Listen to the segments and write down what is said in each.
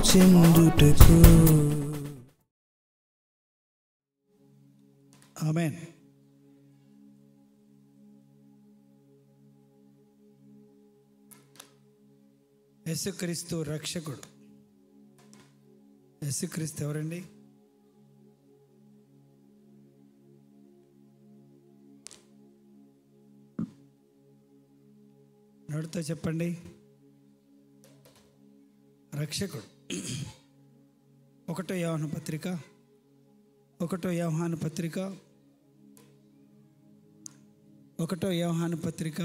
చెందుటకు. ఆమేన్. యేసుక్రీస్తు రక్షకుడు. యేసుక్రీస్తు ఎవరండి? నోటితో చెప్పండి. రక్షకుడు. 1 యోహాను పత్రిక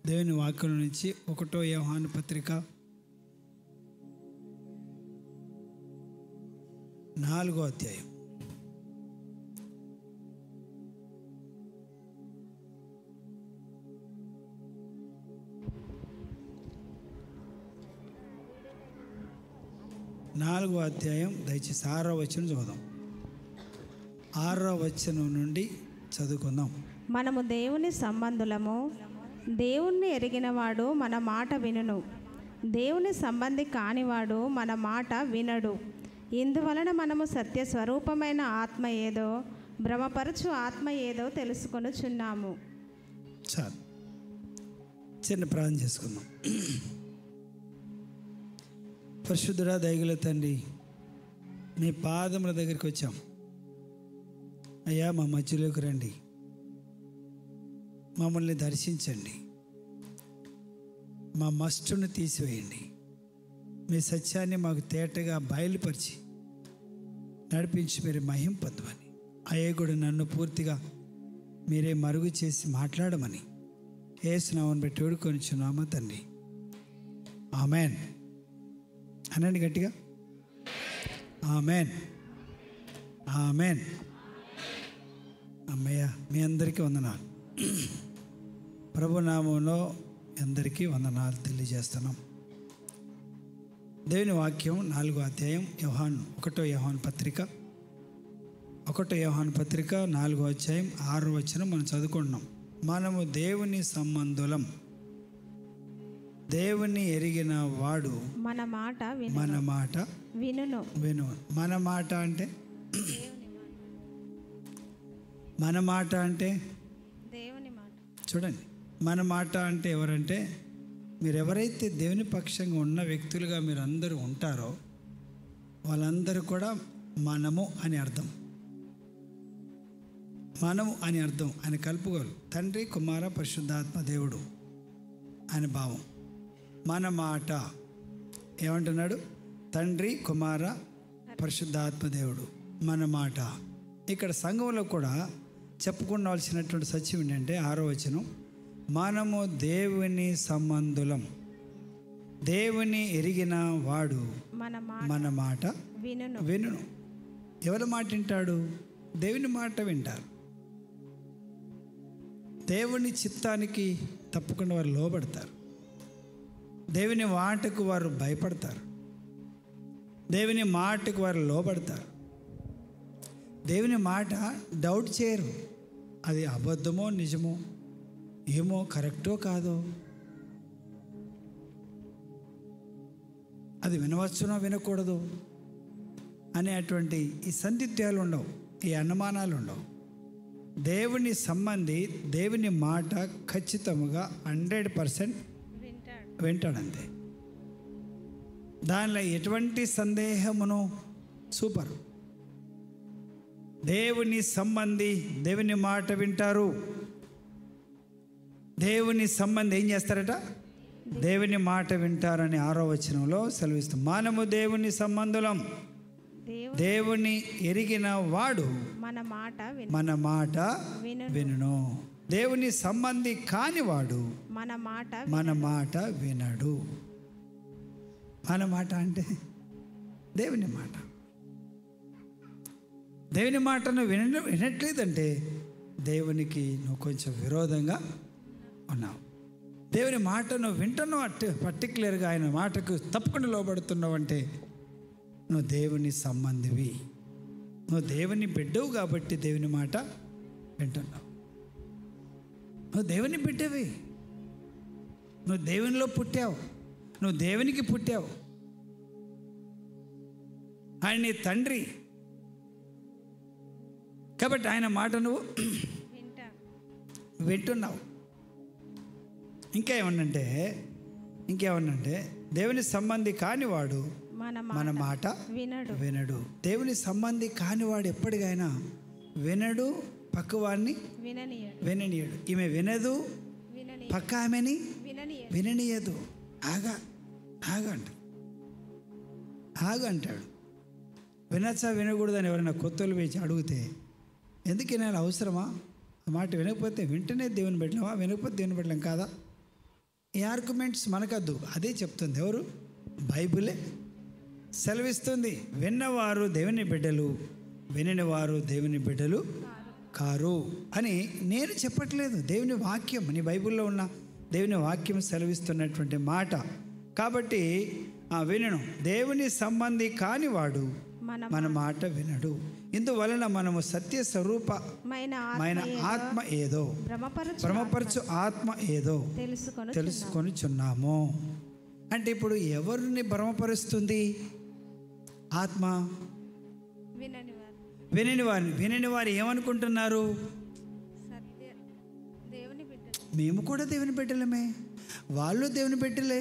దేవుని వాక్యం నుంచి 1 యోహాను పత్రిక 4వ అధ్యాయం. దయచేసి 6వ వచనం చదువుదాం. 6వ వచనం నుండి చదువుకుందాం. మనము దేవుని సంబంధులము, దేవుణ్ణి ఎరిగినవాడు మన మాట వినును, దేవుని సంబంధి కానివాడు మన మాట వినడు. ఇందువలన మనము సత్య స్వరూపమైన ఆత్మ ఏదో, భ్రమపరచు ఆత్మ ఏదో తెలుసుకొనుచున్నాము. చాలు, చిన్న ప్రార్థన చేసుకుందాం. పరిశుద్ధుడా, దయగల తండ్రి, మీ పాదముల దగ్గరికి వచ్చాం. అయ్యా, మా మధ్యలోకి రండి, మమ్మల్ని దర్శించండి, మా మస్టును తీసివేయండి, మీ సత్యాన్ని మాకు తేటగా బయలుపరిచి నడిపించి మీరు మహిమ పొందమని, అయ్యగుడు నన్ను పూర్తిగా మీరే మరుగు చేసి మాట్లాడమని యేసు నామమును బట్టి వేడుకొనుచున్నాము తండ్రి. ఆమెన్. అనండి గట్టిగా, ఆమెన్, ఆమెన్. అమ్మయ్య, మీ అందరికీ వందనాలు. ప్రభునామంలో అందరికీ వందనాలు తెలియజేస్తున్నాం. దేవుని వాక్యం 4వ అధ్యాయం 1 యోహాను పత్రిక 4వ అధ్యాయం 6వ వచనం మనం చదువుకుంటున్నాం. మనము దేవుని సంబంధులం, దేవుని ఎరిగిన వాడు మన మాట వినును. మన మాట అంటే దేవుని మాట. చూడండి, మన మాట అంటే ఎవరంటే, మీరు ఎవరైతే దేవుని పక్షంగా ఉన్న వ్యక్తులుగా మీరు అందరూ ఉంటారో వాళ్ళందరూ కూడా మనము అని అర్థం. మనము అని అర్థం అని కలుపుకోరు. తండ్రి, కుమార, పరిశుద్ధాత్మ దేవుడు అని భావం. మన మాట ఏమంటున్నాడు? తండ్రి, కుమార, పరిశుద్ధాత్మ దేవుడు మన మాట. ఇక్కడ సంఘంలో కూడా చెప్పుకోవాల్సినటువంటి సత్యం ఏంటంటే 6వ వచనం, మనము దేవుని సంబంధులం, దేవుని ఎరిగిన వాడు మన మాట వినును. ఎవరి మాట వింటాడు? దేవుని మాట వింటారు. దేవుని చిత్తానికి తప్పకుండా వారు లోబడతారు. దేవుని మాటకు వారు భయపడతారు. దేవుని మాటకు వారు లోబడతారు. దేవుని మాట డౌట్ చేయరు. అది అబద్ధమో నిజమో, ఏమో కరెక్టో కాదో, అది వినవచ్చునో వినకూడదు అనేటువంటి ఈ సందిగ్ధాలు ఉండవు, ఈ అనుమానాలు ఉండవు. దేవుని సంబంధి దేవుని మాట ఖచ్చితంగా 100% వింటాడంతే. దానిలో ఎటువంటి సందేహమును సూపర్. దేవుని సంబంధి దేవుని మాట వింటారు. దేవుని సంబంధి ఏం చేస్తారట? దేవుని మాట వింటారని 6వ వచనంలో సెలవిస్తాం. మనము దేవుని సంబంధులం, దేవుని ఎరిగిన వాడు మన మాట వినును. దేవుని సంబంధి కానివాడు మన మాట వినడు. మన మాట అంటే దేవుని మాట. దేవుని మాటను వినట్లేదంటే దేవునికి నువ్వు కొంచెం విరోధంగా ఉన్నావు. దేవుని మాటను వింటున్నావు, పర్టికులర్గా ఆయన మాటకు తప్పకుండా లోబడుతున్నావు అంటే నువ్వు దేవుని సంబంధివి. నువ్వు దేవుని బిడ్డవు కాబట్టి దేవుని మాట వింటున్నావు. నువ్వు దేవుని బిడ్డవి. నువ్వు దేవునిలో పుట్టావు. నువ్వు దేవునికి పుట్టావు. ఆయన నీ తండ్రి. కాబట్టి ఆయన మాట నువ్వు వింటున్నావు. ఇంకేమన్నంటే దేవుని సంబంధి కానివాడు మన మాట వినడు. దేవుని సంబంధి కానివాడు ఎప్పటికైనా వినడు, పక్కవాడిని విననీయడు. ఈమె వినదు, పక్క ఆమెని విననీయదు. ఆగంటాడు. వినచ్చా వినకూడదని ఎవరైనా కొత్తలు వేసి అడిగితే ఎందుకు నేను అవసరమా? ఆ మాట వినకపోతే వింటనే దేవుని పెట్టలేమా, వినకపోతే దేవుని పెట్టలేం కాదా? ఈ ఆర్గ్యుమెంట్స్ మనకద్దు. అదే చెప్తుంది ఎవరు? బైబిలే సెలవిస్తుంది. విన్నవారు దేవుని బిడ్డలు, వినని వారు దేవుని బిడ్డలు కారు అని నేను చెప్పట్లేదు. దేవుని వాక్యం, నీ బైబిల్లో ఉన్న దేవుని వాక్యం సెలవిస్తున్నటువంటి మాట. కాబట్టి వినను. దేవుని సంబంధి కానివాడు మన మాట వినడు. ఇందువలన మనము సత్య స్వరూపమైన ఆత్మ ఏదో, భ్రమపరచు ఆత్మ ఏదో తెలుసుకొనిచున్నాము. అంటే ఇప్పుడు ఎవరిని భ్రమపరుస్తుంది ఆత్మ? వినని వారు ఏమనుకుంటున్నారు? మేము కూడా దేవుని బిడ్డలమే, వాళ్ళు దేవుని బిడ్డలే,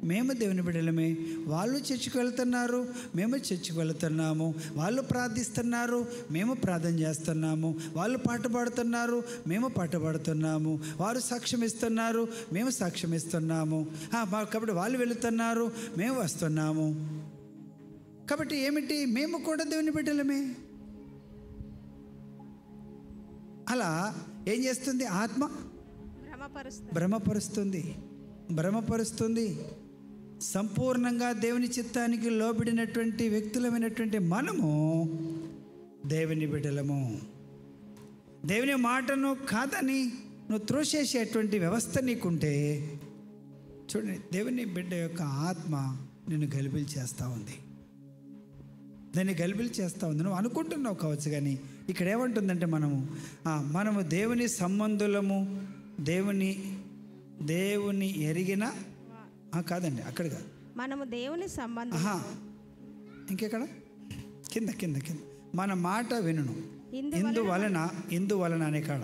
మేము దేవుని బిడ్డలమే. వాళ్ళు చర్చికి వెళ్తున్నారు, మేము చర్చికి వెళ్తున్నాము. వాళ్ళు ప్రార్థిస్తున్నారు, మేము ప్రార్థన చేస్తున్నాము. వాళ్ళు పాట పాడుతున్నారు, మేము పాట పాడుతున్నాము. వారు సాక్ష్యం ఇస్తున్నారు, మేము సాక్ష్యం ఇస్తున్నాము. కాబట్టి వాళ్ళు వెళుతున్నారు, మేము వస్తున్నాము. కాబట్టి ఏమిటి? మేము కూడా దేవుని బిడ్డలమే. అలా ఏం చేస్తుంది ఆత్మ? భ్రమపరుస్తుంది. సంపూర్ణంగా దేవుని చిత్తానికి లోబడినటువంటి వ్యక్తులమైనటువంటి మనము దేవుని బిడ్డలము. దేవుని మాటను కాదని నువ్వు త్రోసేసేటువంటి వ్యవస్థ నీకుంటే చూడండి, దేవుని బిడ్డ యొక్క ఆత్మ నిన్ను గలిబిలి చేస్తూ ఉంది. నువ్వు అనుకుంటున్నావు కావచ్చు, కానీ ఇక్కడ ఏమంటుందంటే మనము దేవుని సంబంధులము, దేవుని ఎరిగిన కాదండి, అక్కడ కాదు, మనము దేవుని సంబంధం. ఇంకెక్కడ కింద మన మాట వినును. ఇందువలన అనే కాడ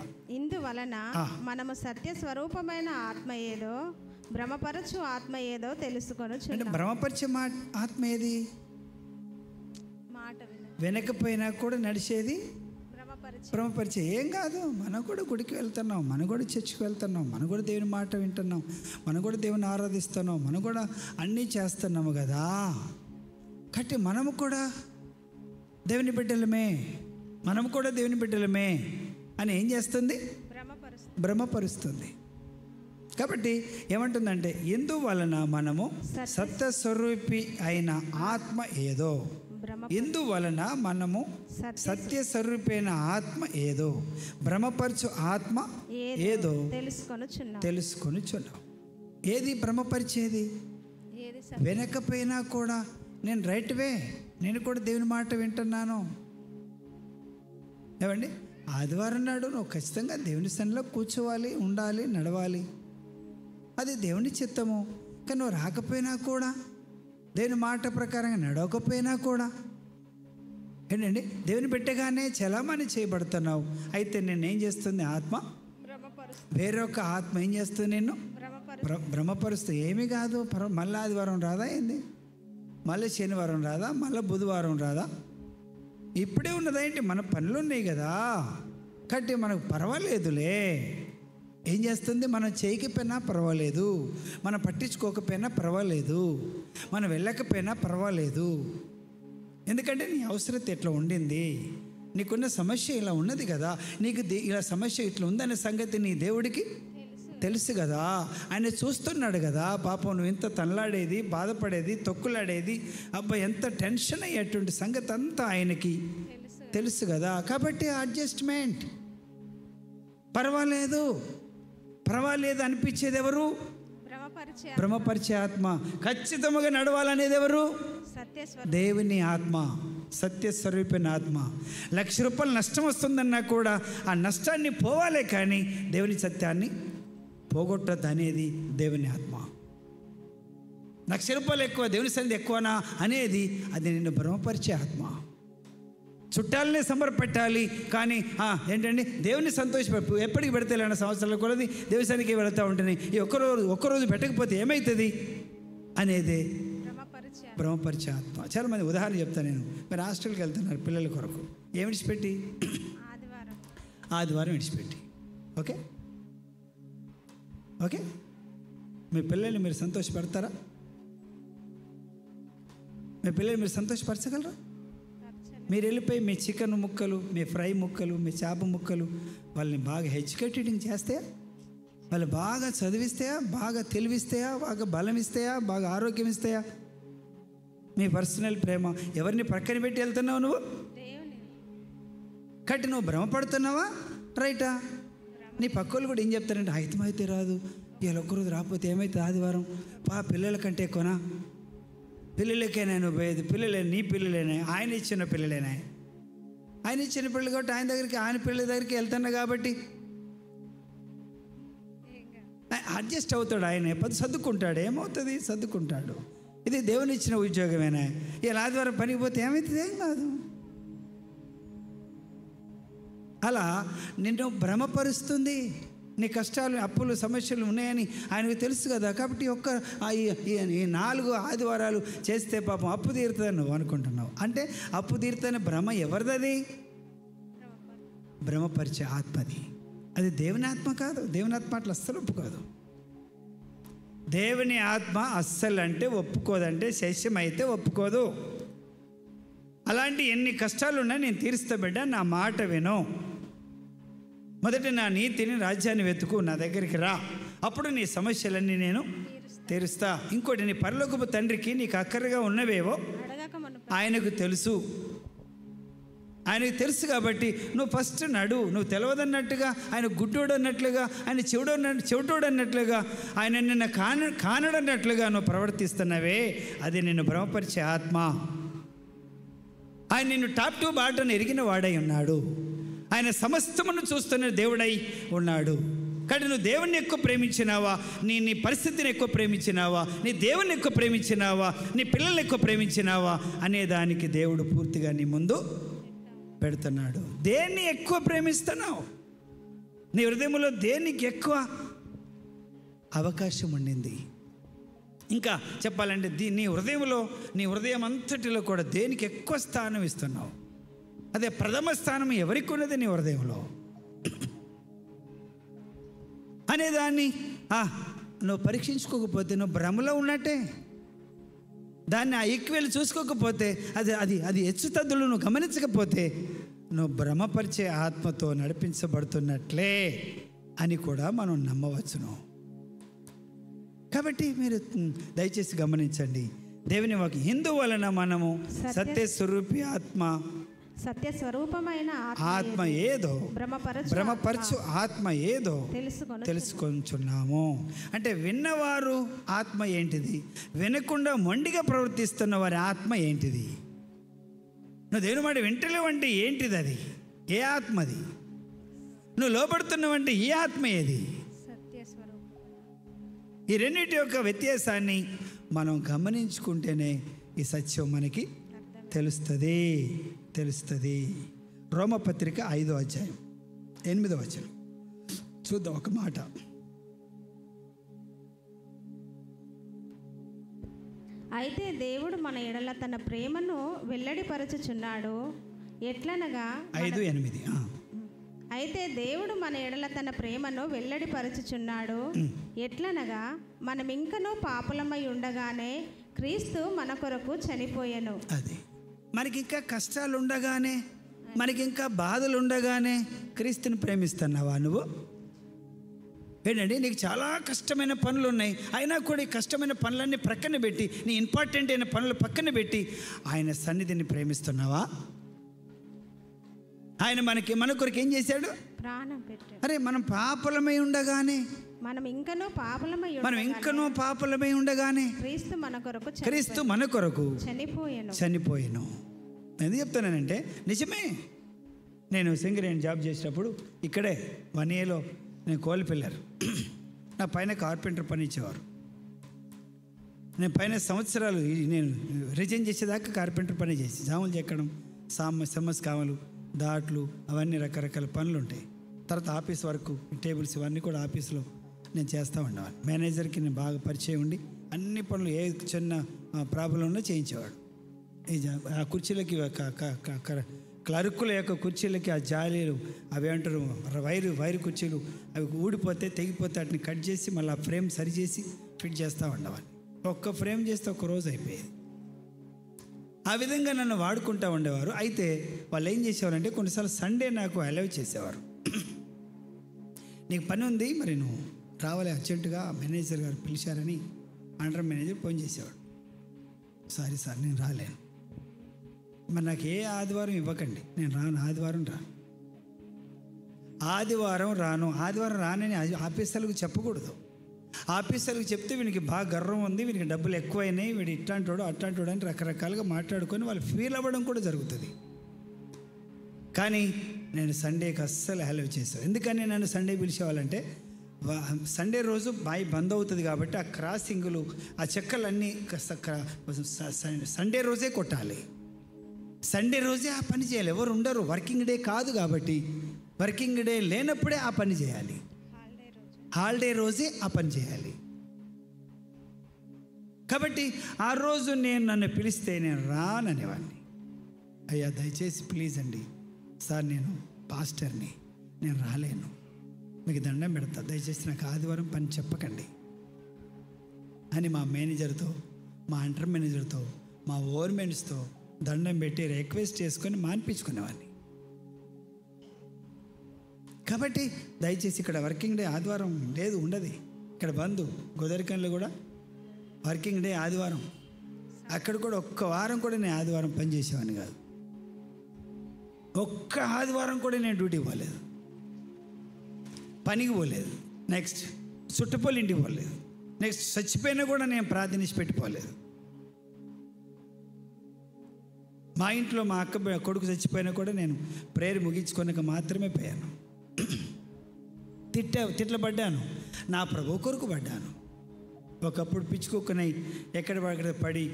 మనము సత్య స్వరూపమైన ఆత్మ ఏదో, భ్రమపరచు ఆత్మ ఏదో తెలుసుకొని. అంటే భ్రమపరిచే ఆత్మ ఏది? మాట వినకపోయినా కూడా నడిచేది భ్రమపరిచే. ఏం కాదు, మనం కూడా గుడికి వెళ్తున్నాం, మనం కూడా చర్చికి వెళ్తున్నాం, మనం కూడా దేవుని మాట వింటున్నాం, మనం కూడా దేవుని ఆరాధిస్తున్నాం, మనం కూడా అన్నీ చేస్తున్నాము కదా. కాబట్టి మనము కూడా దేవుని బిడ్డలమే అని ఏం చేస్తుంది? భ్రమపరుస్తుంది. కాబట్టి ఏమంటుందంటే ఇందువలన మనము సత్యస్వరూపి అయిన ఆత్మ ఏదో, ఇందువలన మనము సత్య స్వరూపైన ఆత్మ ఏదో, భ్రమపరచు ఆత్మ ఏదో తెలుసుకొనుచున్నాం. ఏది భ్రమపరిచేది? వినకపోయినా కూడా నేను నేను కూడా దేవుని మాట వింటున్నాను. ఏమండి, ఆదివారం నాడు నువ్వు ఖచ్చితంగా దేవుని సన్నిధిలో కూర్చోవాలి, ఉండాలి, నడవాలి, అది దేవుని చిత్తము. కానీ నువ్వు రాకపోయినా కూడా, దేవుని మాట ప్రకారంగా నడవకపోయినా కూడా ఏంటండి, దేవుని పెట్టగానే చలామణి చేయబడుతున్నావు. అయితే నేనేం చేస్తుంది ఆత్మ? వేరొక ఆత్మ ఏం చేస్తుంది? నిన్ను భ్రమపరుస్తూ. ఏమీ కాదు, మళ్ళీ ఆదివారం రాదా ఏంది? మళ్ళీ శనివారం రాదా? మళ్ళీ బుధవారం రాదా? ఇప్పుడే ఉన్నదా ఏంటి? మన పనులు ఉన్నాయి కదా, కాబట్టి మనకు పర్వాలేదులే. ఏం చేస్తుంది? మనం చేయకపోయినా పర్వాలేదు, మనం పట్టించుకోకపోయినా పర్వాలేదు, మనం వెళ్ళకపోయినా పర్వాలేదు. ఎందుకంటే నీ అవసరత ఎట్లా ఉండింది, నీకున్న సమస్య ఇలా ఉన్నది కదా, నీకు ఇలా సమస్య ఇట్లా ఉందనే సంగతి నీ దేవుడికి తెలుసు కదా. ఆయన చూస్తున్నాడు కదా. పాపం నువ్వు ఇంత తనలాడేది, బాధపడేది, తొక్కులాడేది, అబ్బాయి ఎంత టెన్షన్ అయ్యేటువంటి సంగతి అంతా ఆయనకి తెలుసు కదా. కాబట్టి అడ్జస్ట్మెంట్, పర్వాలేదు అనిపించేది ఎవరు? భ్రమపరిచే ఆత్మ. ఖచ్చితంగా నడవాలనేది ఎవరు? దేవుని ఆత్మ, సత్యస్వరూపైన ఆత్మ. 1,00,000 రూపాయలు నష్టం వస్తుందన్నా కూడా ఆ నష్టాన్ని పోవాలే, కానీ దేవుని సత్యాన్ని పోగొట్టద్దు అనేది దేవుని ఆత్మ. 1,00,000 ఎక్కువ, దేవుని సన్నిధి ఎక్కువనా అనేది అది నిన్ను భ్రమపరిచే ఆత్మ. చుట్టాలనే సంబరపెట్టాలి కానీ ఏంటండి దేవుని సంతోషపెట్టు. ఎప్పటికి పెడితే 2 సంవత్సరాల కొలది దేవుని సన్నిధికి వెళుతూ ఉంటుంది. ఈ ఒక్కరోజు పెట్టకపోతే ఏమవుతుంది అనేది భ్రమపరిచే ఆత్మ. చాలా మంది ఉదాహరణ చెప్తాను నేను. మీరు హాస్టల్కి వెళ్తున్నారు పిల్లల కొరకు, ఏమి విడిచిపెట్టి? ఆదివారం విడిచిపెట్టి. ఓకే ఓకే, మీ పిల్లల్ని మీరు సంతోషపెడతారా? మీ పిల్లల్ని మీరు సంతోషపరచగలరా? మీరు వెళ్ళిపోయి మీ చికెన్ ముక్కలు, మీ ఫ్రై ముక్కలు, మీ చేప ముక్కలు వాళ్ళని బాగా ఎడ్యుకేటెడ్ చేస్తే, వాళ్ళు బాగా చదివిస్తాయా, బాగా తెలివిస్తాయా, బాగా బలం ఇస్తాయా, బాగా ఆరోగ్యం ఇస్తాయా? మీ పర్సనల్ ప్రేమ ఎవరిని ప్రక్కన పెట్టి వెళ్తున్నావు నువ్వు? కట్టి నువ్వు భ్రమపడుతున్నావా రైటా? నీ పక్కోళ్ళు కూడా ఏం చెప్తారంటే అయితే రాదు, ఇవాళ ఒక్కరోజు రాకపోతే ఏమైతే ఆదివారం పిల్లల కంటే ఎక్కువనా? పిల్లలకేనా నువ్వు పోయేది? పిల్లలే, నీ పిల్లలేనా? ఆయన ఇచ్చిన పిల్లలేనా? ఆయన ఇచ్చిన పిల్లలు కాబట్టి ఆయన దగ్గరికి, ఆయన పిల్లల దగ్గరికి వెళ్తున్నా కాబట్టి అడ్జస్ట్ అవుతాడు. ఆయన సర్దుకుంటాడు. ఏమవుతుంది? సర్దుకుంటాడు. ఇది దేవుని ఇచ్చిన ఉద్యోగమేనా? ఇలా ఆదివారం పనికి పోతే ఏమవుతుంది? ఏం కాదు. అలా నిన్ను భ్రమపరుస్తుంది. నీ కష్టాలు, అప్పులు, సమస్యలు ఉన్నాయని ఆయనకు తెలుసు కదా. కాబట్టి ఈ 4 ఆదివారాలు చేస్తే పాపం అప్పు తీరుతుందని నువ్వు అనుకుంటున్నావు. అంటే అప్పు తీరుతుందని భ్రమ ఎవరిది? భ్రమపరిచే ఆత్మది. అది దేవుని ఆత్మ కాదు. దేవుని ఆత్మ అట్లా అస్సలు ఒప్పుకోదు. దేవుని ఆత్మ అస్సలు అంటే ఒప్పుకోదంటే శస్యమైతే ఒప్పుకోదు. అలాంటి ఎన్ని కష్టాలున్నా నేను తీరుస్తా బిడ్డ, నా మాట విను. మొదట నా నీతిని, రాజ్యాన్ని వెతుకు, నా దగ్గరికి రా, అప్పుడు నీ సమస్యలన్నీ నేను తీరుస్తా. ఇంకోటి, నీ పరలోకపు తండ్రికి నీకు అక్కరగా ఉన్నవేవో ఆయనకు తెలుసు. ఆయనకు తెలుసు కాబట్టి నువ్వు ఫస్ట్ నడు. నువ్వు తెలియదన్నట్టుగా, ఆయన గుడ్డోడు అన్నట్లుగా, ఆయన చెవిటోడు అన్నట్లుగా, ఆయన నిన్ను కానడన్నట్లుగా నువ్వు ప్రవర్తిస్తున్నావే, అది నిన్ను భ్రమపరిచే ఆత్మ. ఆయన నిన్ను టాప్ టు బాటను ఎరిగిన వాడై ఉన్నాడు. ఆయన సమస్తమును చూస్తున్న దేవుడై ఉన్నాడు. కాబట్టి నువ్వు దేవుణ్ణి ఎక్కువ ప్రేమించినావా, నీ పరిస్థితిని ఎక్కువ ప్రేమించినావా, నీ దేవుణ్ణి ఎక్కువ ప్రేమించినావా, నీ పిల్లల్ని ఎక్కువ ప్రేమించినావా అనే దానికి దేవుడు పూర్తిగా నీ ముందు పెడుతున్నాడు. దేన్ని ఎక్కువ ప్రేమిస్తున్నావు? నీ హృదయంలో దేనికి ఎక్కువ అవకాశం ఉండింది? ఇంకా చెప్పాలంటే నీ హృదయం అంతటిలో కూడా దేనికి ఎక్కువ స్థానం ఇస్తున్నావు? అదే ప్రథమ స్థానం ఎవరికి ఉన్నది నీ హృదయంలో అనేదాన్ని నువ్వు పరీక్షించుకోకపోతే నువ్వు భ్రమలో ఉన్నట్టే. దాన్ని ఆ ఈక్వెల్ చూసుకోకపోతే, అది హెచ్చుతద్దులు నువ్వు గమనించకపోతే నువ్వు భ్రమపరిచే ఆత్మతో నడిపించబడుతున్నట్లే అని కూడా మనం నమ్మవచ్చును. కాబట్టి మీరు దయచేసి గమనించండి. దేవుని వాక్యం ఇందువలన మనము సత్యస్వరూపి సత్యస్వరూపమైన ఆత్మ ఏదో, భ్రమపరచు ఆత్మ ఏదో తెలుసుకొంచున్నాము. అంటే విన్నవారు ఆత్మ ఏంటిది, వినకుండా మొండిగా ప్రవర్తిస్తున్న వారి ఆత్మ ఏంటిది? నువ్వు దేవుని మాట వింటలేవంటే ఏంటిది? అది ఏ ఆత్మది? నువ్వు లోపడుతున్నావంటే ఏ ఆత్మ ఏది? ఈ రెండింటి యొక్క వ్యత్యాసాన్ని మనం గమనించుకుంటేనే ఈ సత్యం మనకి తెలుస్తుంది. రోమపత్రిక 5వ అధ్యాయం 8వ వచనం చూద్దాం ఒక మాట. అయితే దేవుడు మన ఎడల తన ప్రేమను వెల్లడిపరచుచున్నాడు. ఎట్లనగా 5:8. అయితే దేవుడు మన ఎడల తన ప్రేమను వెల్లడిపరచుచున్నాడు. ఎట్లనగా మనం ఇంకనూ పాపులమై ఉండగానే క్రీస్తు మన కొరకు చనిపోయెను. అది మనకి ఇంకా కష్టాలు ఉండగానే, మనకి ఇంకా బాధలు ఉండగానే క్రీస్తుని ప్రేమిస్తున్నావా నువ్వు? ఏంటండి, నీకు చాలా కష్టమైన పనులు ఉన్నాయి, అయినా కూడా ఈ కష్టమైన పనులన్నీ ప్రక్కన పెట్టి, నీ ఇంపార్టెంట్ అయిన పనులు పక్కన పెట్టి ఆయన సన్నిధిని ప్రేమిస్తున్నావా? ఆయన మన కొరకు ఏం చేశాడు? ప్రాణం పెట్టాడు. అరే మనం పాపలమై ఉండగానే, మనం ఇంకనూ పాపలమై ఉండగానే క్రీస్తు మన కొరకు చనిపోయాను. ఎందుకు చెప్తానంటే నిజమే. నేను సింగరేణి జాబ్ చేసేటప్పుడు ఇక్కడే 1 yearలో నేను కోల్ పిల్లర్, నా పైన కార్పెంటర్ పని ఇచ్చేవారు. నేను పైన సంవత్సరాలు నేను రిజైన్ చేసేదాకా కార్పెంటర్ పని చేసి జాములు చెక్కడం, సమ్మస్ కామలు, దాట్లు, అవన్నీ రకరకాల పనులు ఉంటాయి. తర్వాత ఆఫీస్ వర్క్, టేబుల్స్ ఇవన్నీ కూడా ఆఫీస్లో నేను చేస్తూ ఉండేవాడిని. మేనేజర్కి నేను బాగా పరిచయం ఉండి అన్ని పనులు ఏ చిన్న ప్రాబ్లం ఉన్నా చేయించేవాడు. ఆ కుర్చీలకి క్లర్కుల యొక్క కుర్చీలకి ఆ జాలీలు అవి అంటారు వైరు కుర్చీలు అవి ఊడిపోతే తెగిపోతే వాటిని కట్ చేసి మళ్ళీ ఆ ఫ్రేమ్ సరిచేసి ఫిట్ చేస్తూ ఉండేవాడిని. ఒక్క ఫ్రేమ్ చేస్తే ఒక రోజు అయిపోయేది. ఆ విధంగా నన్ను వాడుకుంటూ ఉండేవారు. అయితే వాళ్ళు ఏం చేసేవారంటే కొన్నిసార్లు సండే నాకు అలౌ చేసేవారు. నీకు పని ఉంది, మరి నువ్వు రావాలి అర్జెంటుగా, మేనేజర్ గారు పిలిచారని అండర్ మేనేజర్ ఫోన్ చేసేవాడు. సారీ సార్ నేను రాలేను. మరి నాకు ఏ ఆదివారం ఇవ్వకండి, నేను రాను, ఆదివారం రాను, ఆదివారం రానని ఆఫీసర్లకు చెప్పకూడదు. ఆఫీసర్లకు చెప్తే వీనికి బాగా గర్వం ఉంది, వీనికి డబ్బులు ఎక్కువైనాయి, వీడు ఇట్లాంటోడు అట్లాంటోడు అని రకరకాలుగా మాట్లాడుకొని వాళ్ళు ఫీల్ అవ్వడం కూడా జరుగుతుంది. కానీ నేను సండేకి అస్సలు అలౌ చేశాను. ఎందుకని నన్ను సండే పిలిచేవాళ్ళంటే సండే రోజు బాయ్ బంద్ అవుతుంది కాబట్టి ఆ క్రాసింగులు, ఆ చెక్కలన్నీ సండే రోజే కొట్టాలి, సండే రోజే ఆ పని చేయాలి. ఎవరు ఉండరు, వర్కింగ్ డే కాదు కాబట్టి వర్కింగ్ డే లేనప్పుడే ఆ పని చేయాలి, హాలిడే రోజే ఆ పని చేయాలి. కాబట్టి ఆ రోజు నన్ను పిలిస్తే నేను రాననేవాడిని. అయ్యా దయచేసి ప్లీజ్ అండి సార్, నేను పాస్టర్ని, నేను రాలేను, మీకు దండం పెడతా, దయచేసి నాకు ఆదివారం పని చెప్పకండి అని మా మేనేజర్తో, మా అండర్ మేనేజర్తో, మా ఓవర్మెన్స్తో దండం పెట్టి రిక్వెస్ట్ చేసుకొని మాన్పించుకునేవాడిని. కాబట్టి దయచేసి ఇక్కడ వర్కింగ్ డే ఆదివారం లేదు, ఉండదు. ఇక్కడ బంద్ గోదరికన్లు కూడా వర్కింగ్ డే ఆదివారం. అక్కడ కూడా ఒక్క వారం కూడా నేను ఆదివారం పని చేసేవాడిని కాదు. ఒక్క ఆదివారం కూడా నేను డ్యూటీకి పోలేదు, పనికి పోలేదు, నెక్స్ట్ చుట్టుపల్లి ఇంటికి పోలేదు, నెక్స్ట్ చచ్చిపోయినా కూడా నేను ప్రార్థన పెట్టిపోలేదు. మా ఇంట్లో మా అక్క కొడుకు చచ్చిపోయినా కూడా నేను ప్రేయర్ ముగించుకొనక మాత్రమే పోయాను. తిట్ల పడ్డాను, నా ప్రభు కొరకు పడ్డాను. ఒకప్పుడు పిచ్చుకుక్కనై ఎక్కడ పడి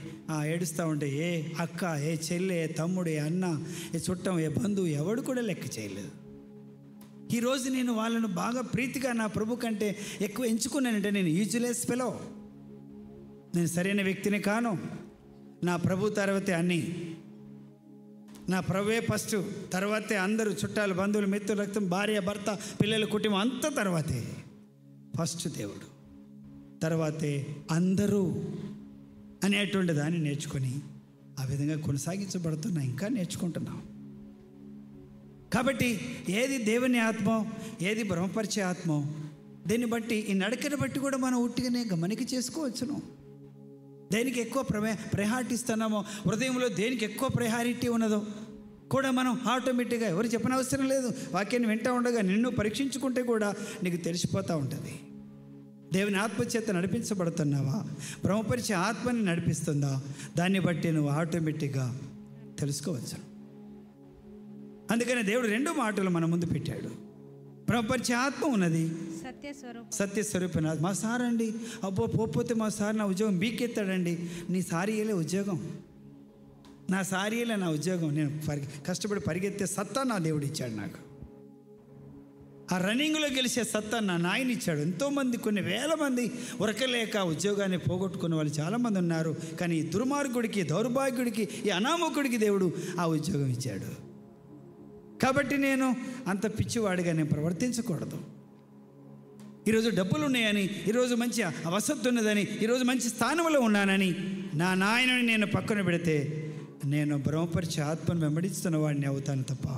ఏడుస్తూ ఉంటే ఏ అక్క, ఏ చెల్లె, ఏ తమ్ముడు, ఏ అన్న, ఏ చుట్టం, ఏ బంధువు ఎవడు కూడా లెక్క చేయలేదు. ఈరోజు నేను వాళ్ళను బాగా ప్రీతిగా నా ప్రభు కంటే ఎక్కువ ఎంచుకున్నానంటే నేను యూజ్లెస్ ఫెలో, నేను సరైన వ్యక్తిని కాను. నా ప్రభు తర్వాతే అన్నీ, నా ప్రభువే ఫస్ట్, తర్వాతే అందరూ చుట్టాలు, బంధువులు, మిత్రులు, రక్తం, భార్య, భర్త, పిల్లల కుటుంబం అంతా తర్వాతే. ఫస్ట్ దేవుడు, తర్వాతే అందరూ అనేటువంటి దాన్ని నేర్చుకొని ఆ విధంగా కొనసాగించబడుతున్నా, ఇంకా నేర్చుకుంటున్నాం. కాబట్టి ఏది దేవుని ఆత్మ, ఏది బ్రహ్మపరిచే ఆత్మ, దీన్ని బట్టి ఈ నడకని బట్టి కూడా మనం ఉట్టిగానే గమనిక చేసుకోవచ్చును. దేనికి ఎక్కువ ప్రయారిటీ ఇస్తున్నామో, హృదయంలో దేనికి ఎక్కువ ప్రయారిటీ ఉన్నదో కూడా మనం ఆటోమేటిక్గా ఎవరు చెప్పనవసరం లేదు, వాక్యాన్ని వింటూ ఉండగా నిన్ను పరీక్షించుకుంటే కూడా నీకు తెలిసిపోతూ ఉంటుంది. దేవుని ఆత్మచేత నడిపించబడుతున్నావా, బ్రహ్మపరిచే ఆత్మని నడిపిస్తుందా, దాన్ని బట్టి నువ్వు ఆటోమేటిక్గా తెలుసుకోవచ్చు. అందుకని దేవుడు 2 మాటలు మన ముందు పెట్టాడు. బ్రహ్మపరిచే ఆత్మ ఉన్నది, సత్యస్వరూపం. మా సార్ అండి, అబ్బో పోతే మా సార్ నా ఉద్యోగం బీకెత్తాడండి. నీ సారీలే ఉద్యోగం, నా సారీలే నా ఉద్యోగం. నేను కష్టపడి పరిగెత్తే సత్తా నా దేవుడు ఇచ్చాడు నాకు. ఆ రన్నింగ్లో గెలిచే సత్తా నా నాయన ఇచ్చాడు. ఎంతోమంది, కొన్ని వేల మంది ఉరకలేక ఉద్యోగాన్ని పోగొట్టుకున్న వాళ్ళు చాలామంది ఉన్నారు. కానీ ఈ దుర్మార్గుడికి, దౌర్భాగ్యుడికి, ఈ అనామకుడికి దేవుడు ఆ ఉద్యోగం ఇచ్చాడు. కాబట్టి నేను అంత పిచ్చివాడిగా నేను ప్రవర్తించకూడదు. ఈరోజు డబ్బులు ఉన్నాయని, ఈరోజు మంచి వసతి ఉన్నదని, ఈరోజు మంచి స్థానంలో ఉన్నానని నా నాయనని నేను పక్కన పెడితే నేను బ్రహ్మపరిచే ఆత్మను వెంబడిస్తున్న వాడిని అవుతాను తప్ప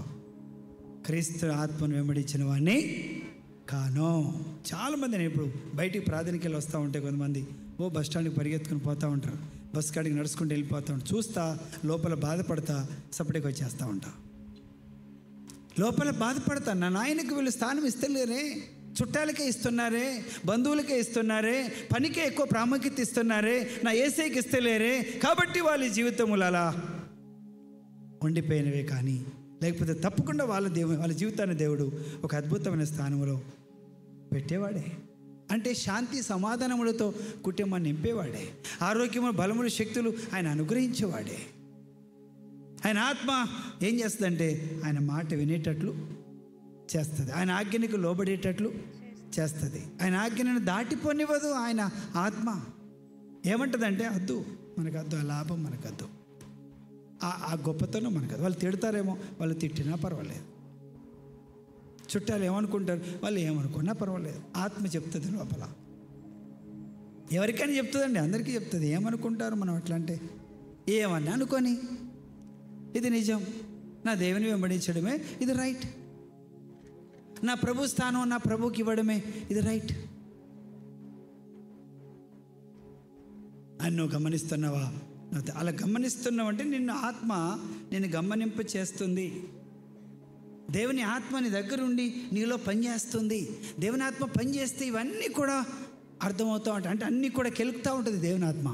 క్రీస్తు ఆత్మను వెంబడించిన వాడిని కాను. చాలామంది నేను ఇప్పుడు బయటికి ప్రార్థనకి వెళ్ళి వస్తూ ఉంటే కొంతమంది బస్ స్టాండ్కి పరిగెత్తుకుని పోతూ ఉంటారు, బస్ కాడికి నడుచుకుంటూ వెళ్ళిపోతూ ఉంటారు. చూస్తా లోపల బాధపడతా సపరేట్గా వచ్చేస్తూ ఉంటా. లోపల బాధపడతా, నా నాయనకి వీళ్ళు స్థానం ఇస్తలేరే, చుట్టాలకే ఇస్తున్నారే, బంధువులకే ఇస్తున్నారే, పనికే ఎక్కువ ప్రాముఖ్యత ఇస్తున్నారే, నా యేసయ్యకి ఇస్తలేరే. కాబట్టి వాళ్ళ జీవితములు అలా ఉండిపోయినవే. కానీ లేకపోతే తప్పకుండా వాళ్ళ జీవితాన్ని దేవుడు ఒక అద్భుతమైన స్థానంలో పెట్టేవాడే. అంటే శాంతి సమాధానములతో కుటుంబాన్ని నింపేవాడే, ఆరోగ్యము బలములు శక్తులు ఆయన అనుగ్రహించేవాడే. ఆయన ఆత్మ ఏం చేస్తుందంటే ఆయన మాట వినేటట్లు చేస్తుంది, ఆయన ఆజ్ఞనికి లోబడేటట్లు చేస్తుంది, ఆయన ఆజ్ఞను దాటిపోనివ్వదు. ఆయన ఆత్మ ఏమంటుందంటే వద్దు, మనకద్దు, ఆ లాభం మనకద్దు, ఆ గొప్పతనం మనకద్దు. వాళ్ళు తిడతారేమో, వాళ్ళు తిట్టినా పర్వాలేదు, చుట్టాలు ఏమనుకుంటారు, వాళ్ళు ఏమనుకున్నా పర్వాలేదు. ఆత్మ చెప్తుంది లోపల, ఎవరికైనా చెప్తుందండి, అందరికీ చెప్తుంది. ఏమనుకుంటారు మనం అట్లా అంటే, ఏమన్నా అనుకొని ఇది నిజం, నా దేవుని వెంబడించడమే ఇది రైట్, నా ప్రభు స్థానం నా ప్రభుకి ఇవ్వడమే ఇది రైట్ అని నువ్వు గమనిస్తున్నావా? అలా గమనిస్తున్నావంటే నిన్ను ఆత్మ నిన్ను గమనింప చేస్తుంది. దేవుని ఆత్మ నీ దగ్గర ఉండి నీలో పనిచేస్తుంది. దేవుని ఆత్మ పనిచేస్తే ఇవన్నీ కూడా అర్థమవుతూ ఉంటాయి. అంటే అన్నీ కూడా కెలుకుతూ ఉంటుంది దేవుని ఆత్మ.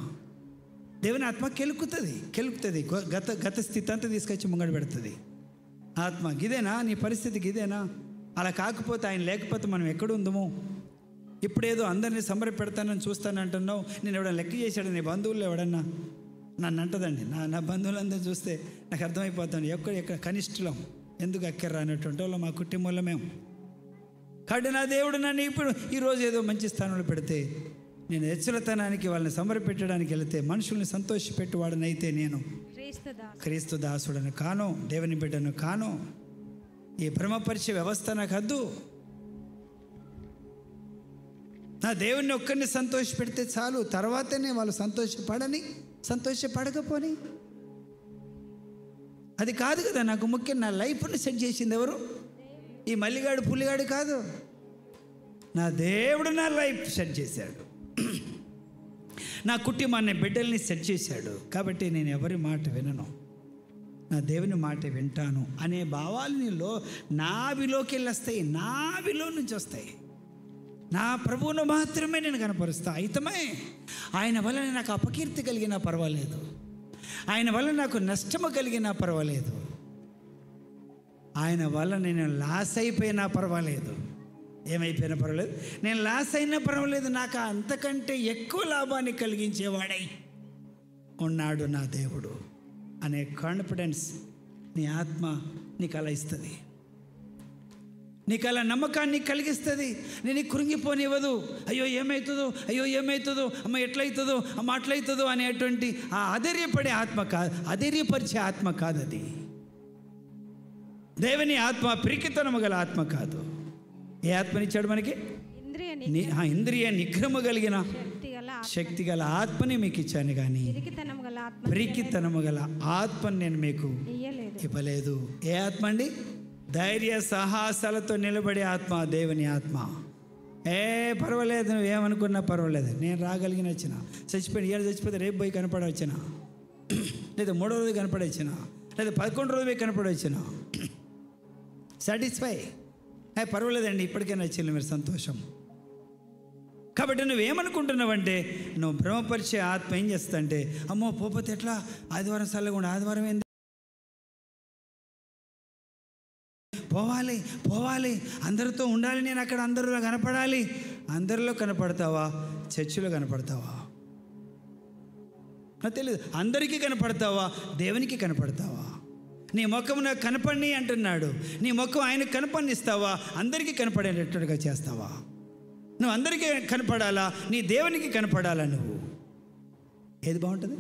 దేవుని ఆత్మ కెలుకుతుంది, గత స్థితి అంతా తీసుకొచ్చి ముంగడ పెడుతుంది ఆత్మ. గిదేనా నీ పరిస్థితి? గిదేనా? అలా కాకపోతే ఆయన లేకపోతే మనం ఎక్కడ ఉందమో? ఇప్పుడేదో అందరినీ సంబర పెడతానని చూస్తానంటున్నావు, నేను ఎవడన్నా లెక్క చేశాడు, నీ బంధువులు ఎవడన్నా నన్ను అంటదండి. నా బంధువులందరూ చూస్తే నాకు అర్థమైపోతాను ఎక్కడ కనిష్ఠులం, ఎందుకు అక్కర్రా అన్నటువంటి వాళ్ళు మా కుటుంబంలో మేము. కాబట్టి నా దేవుడు నన్ను ఇప్పుడు ఈరోజు ఏదో మంచి స్థానంలో పెడితే, నేను హెచ్చలతనానికి వాళ్ళని సంబర పెట్టడానికి వెళితే, మనుషుల్ని సంతోషపెట్టువాడనైతే నేను క్రీస్తు దాసుడను కాను, దేవుని బిడ్డను కాను. ఈ భ్రమపరిచే వ్యవస్థ నాకు వద్దు. నా దేవుణ్ణి ఒక్కరిని సంతోషపెడితే చాలు, తర్వాతనే వాళ్ళు సంతోషపడకపోని. అది కాదు కదా నాకు ముఖ్యం. నా లైఫ్ని సెట్ చేసింది ఎవరు? ఈ మల్లిగాడు పుల్లిగాడు కాదు, నా దేవుడు నా లైఫ్ సెట్ చేశాడు, నా కుటుంబాన్ని బిడ్డల్ని సెట్ చేశాడు. కాబట్టి నేను ఎవరి మాట వినను, నా దేవుని మాట వింటాను అనే భావాలు నీలో నావిలోకి వెళ్ళొస్తాయి, నావిలో నుంచి వస్తాయి. నా ప్రభువును మాత్రమే నేను కనపరుస్తా. అయితమే ఆయన వల్ల నాకు అపకీర్తి కలిగినా పర్వాలేదు, ఆయన వల్ల నాకు నష్టము కలిగినా పర్వాలేదు, ఆయన వల్ల నేను లాస్ అయిపోయినా పర్వాలేదు, ఏమైపోయినా పర్వాలేదు, నేను లాస్ అయినా పర్వాలేదు, నాకు అంతకంటే ఎక్కువ లాభాన్ని కలిగించేవాడై ఉన్నాడు నా దేవుడు అనే కాన్ఫిడెన్స్ నీ ఆత్మ నీకు అలా ఇస్తుంది, నీకు అలా నమ్మకాన్ని కలిగిస్తుంది. నేను కృంగిపోనివ్వదు. అయ్యో ఏమవుతుందో, అమ్మ ఎట్లయితుందో, అమ్మ అట్లయితుందో అనేటువంటి ఆ అధైర్యపడే ఆత్మ కాదు, అధైర్యపరిచే ఆత్మ కాదు అది. దేవుని ఆత్మ పిరికితనము గల ఆత్మ కాదు. ఏ ఆత్మనిచ్చాడు మనకి? ఇంద్రియ నిగ్రహము కలిగిన శక్తి గల ఆత్మని మీకు ఇచ్చాను, కానీ పిరికితనము గల ఆత్మని నేను మీకు ఇవ్వలేదు. ఏ ఆత్మ అండి? ధైర్య సాహసాలతో నిలబడే ఆత్మ, దేవుని ఆత్మ. పర్వాలేదు, నువ్వు ఏమనుకున్నా పర్వాలేదు, నేను రాగలిగిన వచ్చిన, చచ్చిపోయిన ఇవాళ చచ్చిపోతే రేపు పోయి కనపడవచ్చిన, లేదా 3వ రోజు కనపడవచ్చిన, లేదా 11 రోజు పోయి కనపడవచ్చిన, సాటిస్ఫై. పర్వాలేదండి, ఇప్పటికైనా వచ్చింది మీరు సంతోషం. కాబట్టి నువ్వేమనుకుంటున్నావంటే, నువ్వు భ్రమపరిచే ఆత్మ ఏం చేస్తుందంటే, అమ్మో పోతే ఎట్లా, ఆదివారం చల్లకుండా, ఆదివారం ఏంది, పోవాలి, అందరితో ఉండాలి, నేను అక్కడ అందరిలో కనపడాలి. అందరిలో కనపడతావా? చర్చిలో కనపడతావా? నాకు తెలియదు. అందరికీ కనపడతావా? దేవునికి కనపడతావా? నీ ముఖం నాకు కనపడి అంటున్నాడు, నీ ముఖం ఆయనకు కనపడిస్తావా? అందరికీ కనపడేటట్టుగా చేస్తావా? నువ్వు అందరికీ కనపడాలా, నీ దేవునికి కనపడాలా? నువ్వు ఏది బాగుంటుంది?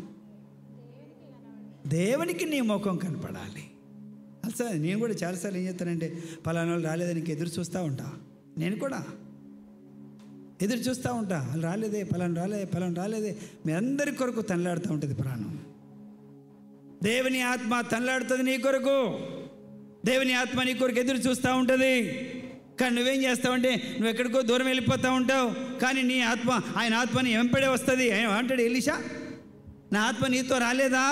దేవునికి నీ ముఖం కనపడాలి. అసలు నేను కూడా చాలాసార్లు ఏం చేస్తానంటే, పలానా వాళ్ళు రాలేదని ఎదురు చూస్తూ ఉంటా. నేను కూడా ఎదురు చూస్తూ ఉంటా, వాళ్ళు రాలేదే, పలానా రాలేదే. మీ అందరి కొరకు తనలాడుతూ ఉంటుంది ప్రాణం. దేవుని ఆత్మ తనలాడుతుంది నీ కొరకు, దేవుని ఆత్మ నీ కొరకు ఎదురు చూస్తూ ఉంటుంది. కానీ నువ్వేం చేస్తావంటే, నువ్వు ఎక్కడికో దూరం వెళ్ళిపోతూ ఉంటావు. కానీ నీ ఆత్మ ఆయన ఆత్మని వెంపడే వస్తుంది. ఏమంటాడు ఎలీషా? నా ఆత్మ నీతో రాలేదా?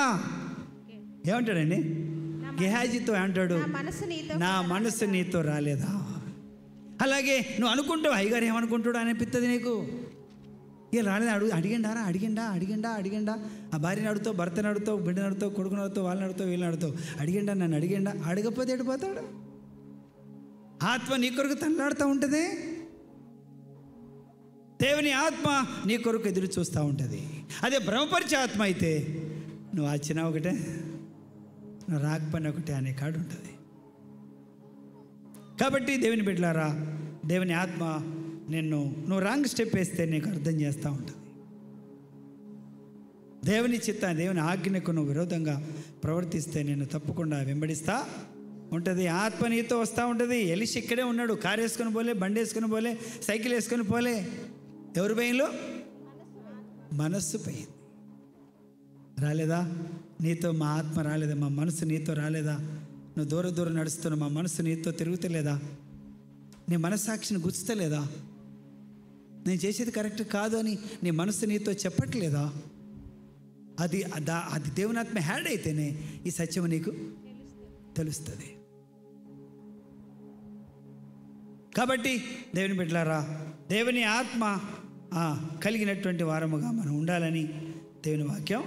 ఏమంటాడండి? గెహాజీతో అంటాడు, నా మనసు నీతో రాలేదా? అలాగే నువ్వు అనుకుంటావు, అయ్యగారు ఏమనుకుంటాడు అనిపిస్తుంది నీకు. ఇక రాలేదు, అడిగిండా, ఆ భార్యని అడుగుతావు, భర్తని అడుగుతావు, బిడ్డని అడుగుతావు, కొడుకుని అడుగుతావు, వాళ్ళని అడుగుతావు, వీళ్ళని అడుగుతావు. నన్ను అడిగిండా? అడగకపోతే ఎడిపోతాడు. ఆత్మ నీ కొరకు తనలాడుతూ ఉంటుంది. దేవుని ఆత్మ నీ కొరకు ఎదురు చూస్తూ ఉంటుంది. అదే భ్రమపరిచే ఆత్మ అయితే నువ్వు వచ్చినా ఒకటే, నువ్వు రాకపోయినా ఒకటే అనే కాడు ఉంటుంది. కాబట్టి దేవుని బిడ్డలారా, దేవుని ఆత్మ నువ్వు రాంగ్ స్టెప్ వేస్తే నీకు అర్థం చేస్తూ ఉంటుంది. దేవుని దేవుని ఆజ్ఞకు నువ్వు విరోధంగా ప్రవర్తిస్తే నేను తప్పకుండా వెంబడిస్తా ఉంటుంది. ఆత్మ నీతో వస్తూ ఉంటుంది. ఎలిషి ఇక్కడే ఉన్నాడు, కారు వేసుకొని పోలే, బండి వేసుకొని పోలే, సైకిల్ వేసుకొని పోలే. ఎవరు పోయిన్లు? మనస్సు పోయింది. రాలేదా నీతో మా ఆత్మ? రాలేదా మా మనసు నీతో? రాలేదా నువ్వు దూరం దూరం నడుస్తున్నావు, మా మనసు నీతో తిరుగుతలేదా? నీ మనస్సాక్షిని గుర్చుతలేదా? నేను చేసేది కరెక్ట్ కాదు అని నీ మనసు నీతో చెప్పట్లేదా? అది దేవుని ఆత్మ హ్యాడ్ అయితేనే ఈ సత్యం నీకు తెలుస్తుంది. కాబట్టి దేవుని బిడ్డలారా, దేవుని ఆత్మ కలిగినటువంటి వారముగా మనం ఉండాలని దేవుని వాక్యం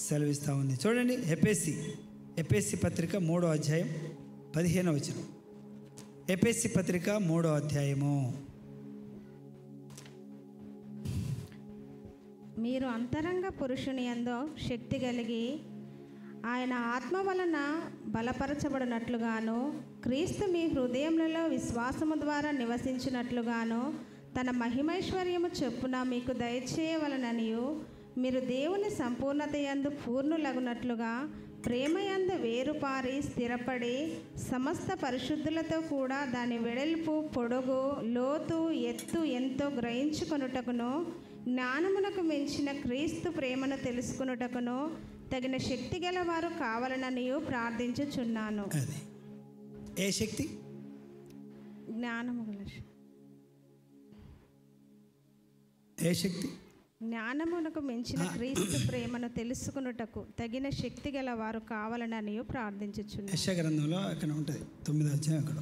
సెలవిస్తూ ఉంది. చూడండి, ఎఫెసీ పత్రిక 3వ అధ్యాయం 15వ వచనం. ఎఫెసీ పత్రిక 3వ అధ్యాయము. మీరు అంతరంగ పురుషుని యందు శక్తి కలిగి ఆయన ఆత్మ వలన బలపరచబడినట్లుగాను, క్రీస్తు మీ హృదయములలో విశ్వాసము ద్వారా నివసించినట్లుగాను తన మహిమైశ్వర్యము చొప్పున మీకు దయచేయవలననియు, మీరు దేవుని సంపూర్ణత యందు పూర్ణులగునట్లుగా ప్రేమయందు వేరుపారి స్థిరపడి సమస్త పరిశుద్ధులతో కూడా దాని వెడల్పు, పొడుగు, లోతు, ఎత్తు ఎంతో గ్రహించుకొనుటకును, జ్ఞానమునకు మించిన క్రీస్తు ప్రేమను తెలుసుకొనుటకును తగిన శక్తి గల వారు కావాలననియు ప్రార్థించుచున్నాను. ఏ శక్తి? జ్ఞానము గల. ఏ శక్తి? జ్ఞానమునకు మించిన క్రీస్తు ప్రేమను తెలుసుకొనుటకు తగిన శక్తి గల వారు కావాలననియు ప్రార్థించుచున్నాను. యెషయా గ్రంథంలో అక్కడ ఉంటుంది 9వ అధ్యాయం. అక్కడ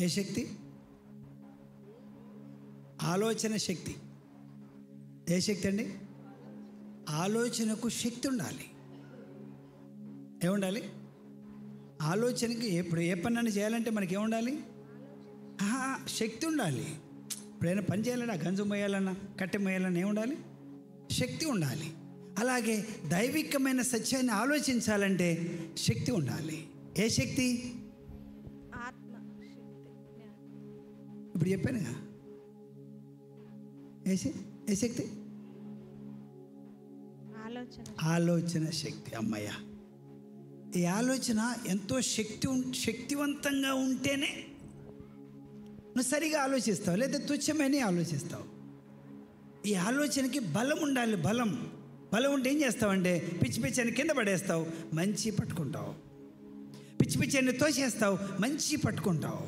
ఏ శక్తి? ఆలోచన శక్తి. ఏ శక్తి అండి? ఆలోచనకు శక్తి ఉండాలి. ఏముండాలి? ఆలోచనకి ఇప్పుడు ఏ పని చేయాలంటే మనకి ఏముండాలి? శక్తి ఉండాలి. ఇప్పుడైనా పని చేయాలన్నా, గంజు మొయ్యాలన్నా, కట్టె మొయ్యాలన్నా ఏముండాలి? శక్తి ఉండాలి. అలాగే దైవికమైన సత్యాన్ని ఆలోచించాలంటే శక్తి ఉండాలి. ఏ శక్తి? ఆత్మ శక్తి. ఇప్పుడు చెప్పానుగా, ఏ శక్తి? ఆలోచన శక్తి. అమ్మయ్య, ఈ ఆలోచన ఎంతో శక్తివంతంగా ఉంటేనే నువ్వు సరిగా ఆలోచిస్తావు, లేదా తుచ్చమని ఆలోచిస్తావు. ఈ ఆలోచనకి బలం ఉండాలి. బలం ఉంటే ఏం చేస్తావంటే పిచ్చి పిచ్చని కింద పడేస్తావు, మంచి పట్టుకుంటావు. పిచ్చి పిచ్చని తోసేస్తావు, మంచి పట్టుకుంటావు.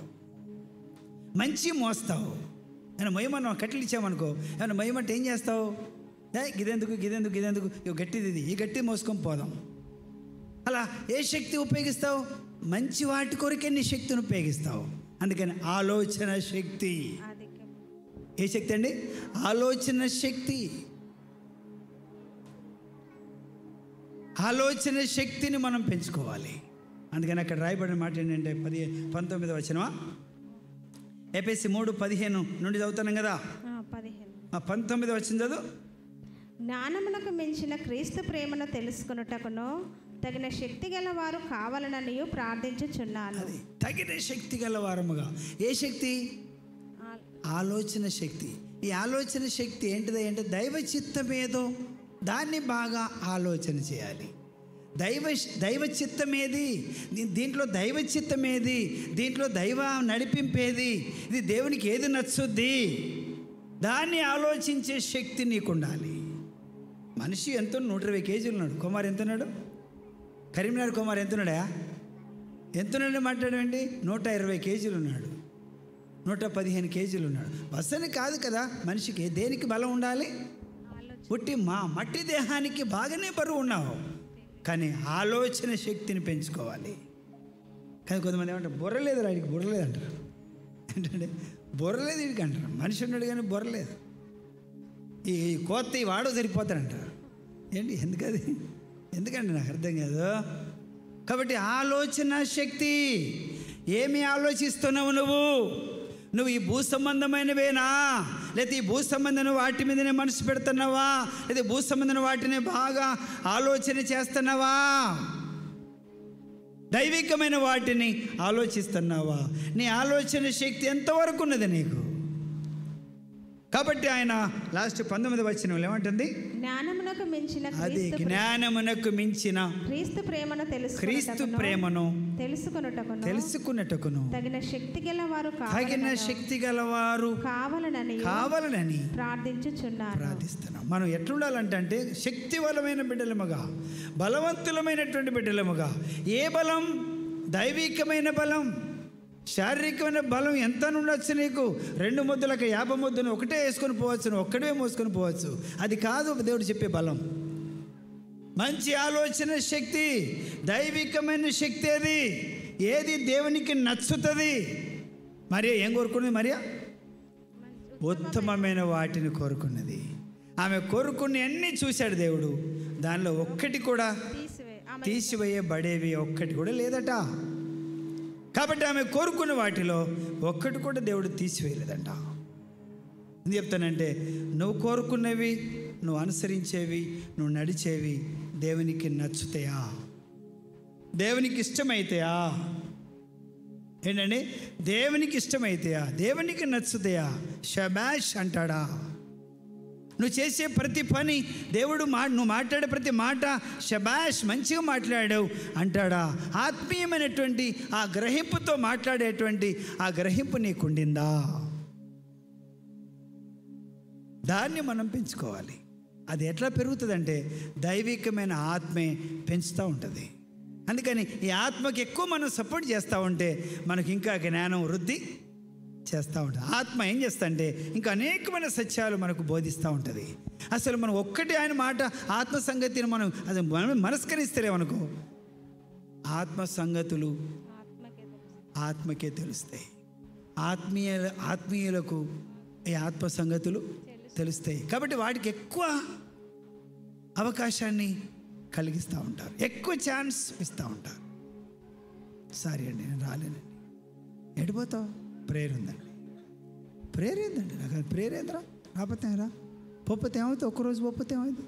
మంచి మోస్తావు. ఏమైనా మొయ్యమన్నా కట్టెలు ఇచ్చామనుకో, ఏమైనా మొయ్యమంటే ఏం చేస్తావు? గిదెందుకు ఇవి గట్టిది, ఈ గట్టి మోసుకొని పోదాం. అలా ఏ శక్తి ఉపయోగిస్తావు? మంచి వాటి కొరకే నీ శక్తిని ఉపయోగిస్తావు. అందుకని ఆలోచన శక్తి. ఏ శక్తి అండి? ఆలోచన శక్తి. ఆలోచన శక్తిని మనం పెంచుకోవాలి. అందుకని అక్కడ రాయబడిన మాట ఏంటంటే 19వ వచనమా? ఎఫెసీ 3:15 నుండి చదువుతున్నాం కదా. 19వ వచనం చదువు. జ్ఞానమునకు మించిన క్రీస్తు ప్రేమను తెలుసుకొనుటకును తగిన శక్తి గల వారు కావాలననియు ప్రార్థించుచున్నాను. తగిన శక్తి గల వారముగా. ఏ శక్తి? ఆలోచన శక్తి. ఈ ఆలోచన శక్తి ఏంటిది అంటే దైవ చిత్తం ఏదో దాన్ని బాగా ఆలోచన చేయాలి. దైవ చిత్తం ఏది, దీంట్లో దైవ చిత్తం ఏది, దీంట్లో దైవ నడిపింపేది, ఇది దేవునికి ఏది నచ్చుద్ది, దాన్ని ఆలోచించే శక్తి నీకు ఉండాలి. మనిషి ఎంతో 120 కేజీలు ఉన్నాడు. కుమార్ ఎంత ఉన్నాడు? కరీంనగర్ కుమార్ ఎంత ఉన్నాడా? ఎంత ఉన్నాడు మాట్లాడమండి? 120 కేజీలు ఉన్నాడు, 115 కేజీలు ఉన్నాడు. బస్ అని కాదు కదా మనిషికి. దేనికి బలం ఉండాలి? మట్టి దేహానికి బాగానే బరువు ఉన్నావు, కానీ ఆలోచన శక్తిని పెంచుకోవాలి. కానీ కొంతమంది ఏమంటారు, బుర్రలేదు రాడికి, బుర్రలేదు అంటారు. ఏంటంటే బుర్రలేదు వీడికి అంటారు. మనిషి ఉన్నాడు కానీ బుర్రలేదు. ఈ కోత ఈ వాడో సరిపోతాడంటారు. ఏంటి ఎందుకది? ఎందుకంటే నాకు అర్థం కాదు. కాబట్టి ఆలోచన శక్తి. ఏమి ఆలోచిస్తున్నావు నువ్వు? నువ్వు ఈ భూ సంబంధమైనవేనా, లేకపోతే ఈ భూ సంబంధమైన వాటి మీదనే మనసు పెడుతున్నావా, లేదా భూ సంబంధమైన వాటిని బాగా ఆలోచన చేస్తున్నావా, దైవికమైన వాటిని ఆలోచిస్తున్నావా? నీ ఆలోచన శక్తి ఎంతవరకు ఉన్నది నీకు? కాబట్టి ఆయన లాస్ట్ 19వ వచనంలో ఏమంటుంది? జ్ఞానమునకు మించిన అది జ్ఞానమునకు మించిన క్రీస్తు ప్రేమను తెలుసుకొనుటకును తగిన శక్తి గలవారు కావాలనని ప్రార్థిస్తున్నాం. మనం ఎట్లుండాలంటే శక్తివంతమైన బిడ్డలముగా, బలవంతులమైనటువంటి బిడ్డలముగా. ఏ బలం? దైవికమైన బలం. శారీరకమైన బలం ఎంత ఉండొచ్చు నీకు? 2 ముద్దలకు 50 ముద్దను ఒకటే వేసుకొని పోవచ్చు, ఒక్కడే మోసుకొని పోవచ్చు. అది కాదు దేవుడు చెప్పే బలం. మంచి ఆలోచన శక్తి, దైవికమైన శక్తి. అది ఏది దేవునికి నచ్చుతుంది? మరియా ఏం కోరుకున్నది? మరియా ఉత్తమమైన వాటిని కోరుకున్నది. ఆమె కోరుకుని అన్నీ చూశాడు దేవుడు. దానిలో ఒక్కటి కూడా తీసివేయబడేవి ఒక్కటి కూడా లేదట. కాబట్టి ఆమె కోరుకున్న వాటిలో ఒక్కటి కూడా దేవుడు తీసివేయలేదంట. ఎందుకు చెప్తానంటే, నువ్వు కోరుకున్నవి, నువ్వు అనుసరించేవి, నువ్వు నడిచేవి దేవునికి నచ్చుతాయా? దేవునికి ఇష్టమైతాయా? ఏంటండి? దేవునికి ఇష్టమైతాయా? దేవునికి నచ్చుతాయా? షబాష్ అంటాడా? నువ్వు చేసే ప్రతి పని దేవుడు నువ్వు మాట్లాడే ప్రతి మాట షబాష్, మంచిగా మాట్లాడావు అంటాడా? ఆత్మీయమైనటువంటి ఆ గ్రహింపుతో మాట్లాడేటువంటి ఆ గ్రహింపు నీకుండిందా? దాన్ని మనం పెంచుకోవాలి. అది ఎట్లా పెరుగుతుందంటే దైవికమైన ఆత్మే పెంచుతూ ఉంటుంది. అందుకని ఈ ఆత్మకి ఎక్కువ మనం సపోర్ట్ చేస్తూ ఉంటే మనకి ఇంకా జ్ఞానం వృద్ధి చేస్తూ ఉంటుంది. ఆత్మ ఏం చేస్తా అంటే ఇంకా అనేకమైన సత్యాలు మనకు బోధిస్తూ ఉంటుంది. అసలు మనం ఒక్కటి ఆయన మాట ఆత్మ సంగతిని మనం అది మనస్కరిస్తలేమనుకో, ఆత్మ సంగతులు ఆత్మకే తెలుస్తాయి. ఆత్మీయులకు ఈ ఆత్మ సంగతులు తెలుస్తాయి. కాబట్టి వాటికి ఎక్కువ అవకాశాన్ని కలిగిస్తూ ఉంటారు, ఎక్కువ ఛాన్స్ ఇస్తూ ఉంటారు. సారీ అండి, నేను రాలేనండి. ఎడిపోతావు? ప్రేయర్ ఉందండి. ప్రేయర్ ఏందండి? నాకు ప్రేయర్ ఏంద్రా? రాకపోతే రా, పోతే ఏమవుతుంది? ఒక్కరోజు పోతే ఏమైంది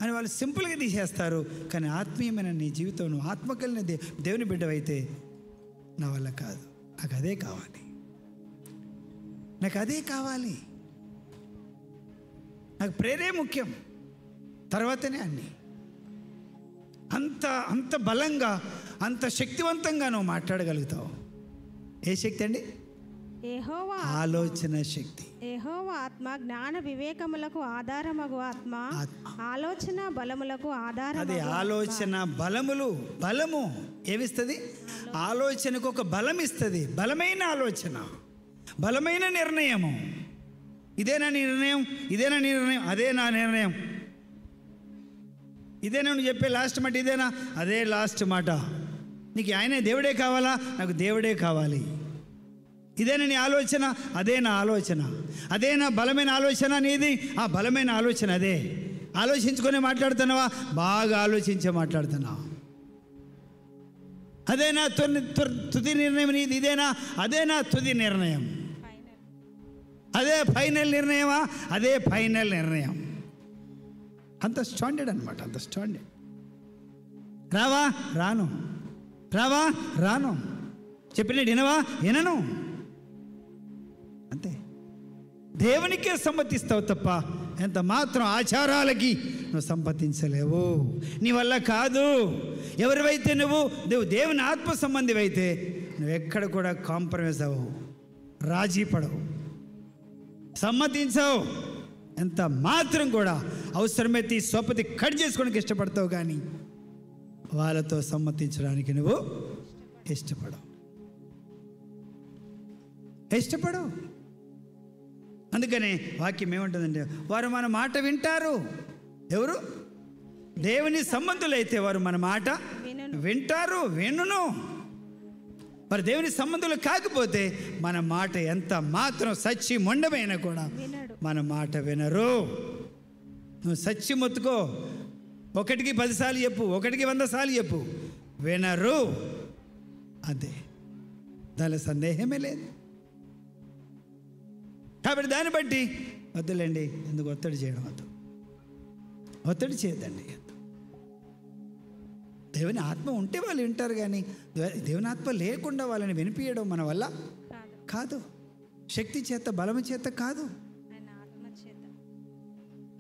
అని వాళ్ళు సింపుల్గా తీసేస్తారు. కానీ ఆత్మీయమైన నీ జీవితం, నువ్వు ఆత్మకలిన దేవుని బిడ్డవైతే నా వల్ల కాదు, నాకు అదే కావాలి, నాకు అదే కావాలి, నాకు ప్రేరే ముఖ్యం, తర్వాతనే అన్నీ. అంత బలంగా, అంత శక్తివంతంగా నువ్వు మాట్లాడగలుగుతావు. ఏ శక్తి అండి? ఆలోచన శక్తి. యెహోవా ఆత్మ జ్ఞాన వివేకములకు ఆధారమగు ఆత్మ, ఆలోచన బలములకు ఆధారం. అది ఆలోచన బలములు. బలము ఏమిస్తుంది? ఆలోచనకు ఒక బలం ఇస్తుంది. బలమైన ఆలోచన, బలమైన నిర్ణయము. ఇదేనా నీ నిర్ణయం? ఇదేనా నీ నిర్ణయం? అదే నా నిర్ణయం. ఇదేనా నువ్వు చెప్పే లాస్ట్ మాట? ఇదేనా? అదే లాస్ట్ మాట. నీకు ఆయనే దేవుడే కావాలా? నాకు దేవుడే కావాలి. ఇదేనా నీ ఆలోచన? అదే నా ఆలోచన. అదే నా బలమైన ఆలోచన నీది. ఆ బలమైన ఆలోచన అదే. ఆలోచించుకొని మాట్లాడుతున్నావా? బాగా ఆలోచించే మాట్లాడుతున్నావా? అదే నా తుది నిర్ణయం నీది. ఇదేనా? అదే నా తుది నిర్ణయం. అదే ఫైనల్ నిర్ణయమా? అదే ఫైనల్ నిర్ణయం. అంత స్టాండర్డ్ అనమాట, అంత స్టాండర్డ్. రావా? రాను. రావా? రాను. చెప్పిన వినవా? వినను. అంతే. దేవునికే సమ్మతిస్తావు తప్ప ఎంత మాత్రం ఆచారాలకి నువ్వు సంపతించలేవు. నీ వల్ల కాదు. ఎవరివైతే నువ్వు దేవుని ఆత్మ సంబంధివైతే నువ్వు ఎక్కడ కూడా కాంప్రమైజ్ అవ్వవు, రాజీ పడవు, సమ్మతించవు. ఎంత మాత్రం కూడా అవసరమైతే ఈ సోపతి కట్ చేసుకోవడానికి ఇష్టపడతావు, కానీ వాళ్ళతో సమ్మతించడానికి నువ్వు ఇష్టపడవు. అందుకనే వాక్యం ఏముంటుందంటే, వారు మన మాట వింటారు. ఎవరు? దేవుని సంబంధులైతే వారు మన మాట వింటారు, వినును. మరి దేవుని సంబంధులు కాకపోతే మన మాట ఎంత మాత్రం సచ్చి మొండమైనా కూడా మన మాట వినరు. నువ్వు సచ్చి మొత్తుకో, 1కి 10 సార్లు చెప్పు, 1కి 100 సార్లు చెప్పు, వినరు. అదే, దానిలో సందేహమే లేదు. కాబట్టి దాన్ని బట్టి వద్దులేండి, ఎందుకు ఒత్తిడి చేయడం వద్దు, ఒత్తిడి చేయొద్దండి. దేవుని ఆత్మ ఉంటే వాళ్ళు వింటారు, కానీ దేవుని ఆత్మ లేకుండా వాళ్ళని వినిపించడం మన వల్ల కాదు. శక్తి చేత, బలము చేత కాదు.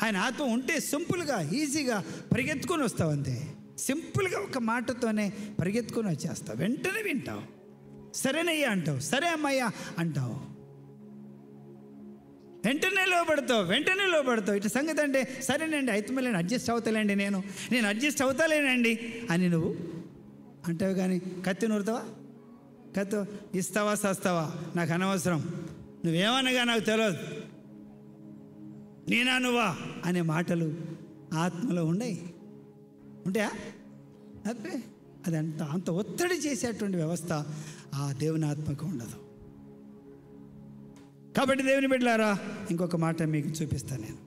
ఆయన ఆత్మ ఉంటే సింపుల్గా, ఈజీగా పరిగెత్తుకొని వస్తావు అంతే. సింపుల్గా ఒక మాటతోనే పరిగెత్తుకొని వచ్చేస్తావు, వెంటనే వింటావు, సరేనయ్యా అంటావు, సరే అమ్మయ్యా అంటావు, వెంటనే లోబడతావు. ఇటు సంగతి అంటే సరేనండి, అయితే నేను అడ్జస్ట్ అవుతాలేండి, నేను అడ్జస్ట్ అవుతాలేనండి అని నువ్వు అంటావు. కానీ కత్తి నూరుతావా? కత్తి ఇస్తావా సస్తావా నాకు అనవసరం, నువ్వేమనగా నాకు తెలియదు, నేనా నువ్వా అనే మాటలు ఆత్మలో ఉంటాయా? అబ్బే, అది అంత ఒత్తిడి చేసేటువంటి వ్యవస్థ ఆ దేవుని ఆత్మకు ఉండదు. కాబట్టి దేవుని బిడ్డలారా, ఇంకొక మాట మీకు చూపిస్తాను నేను.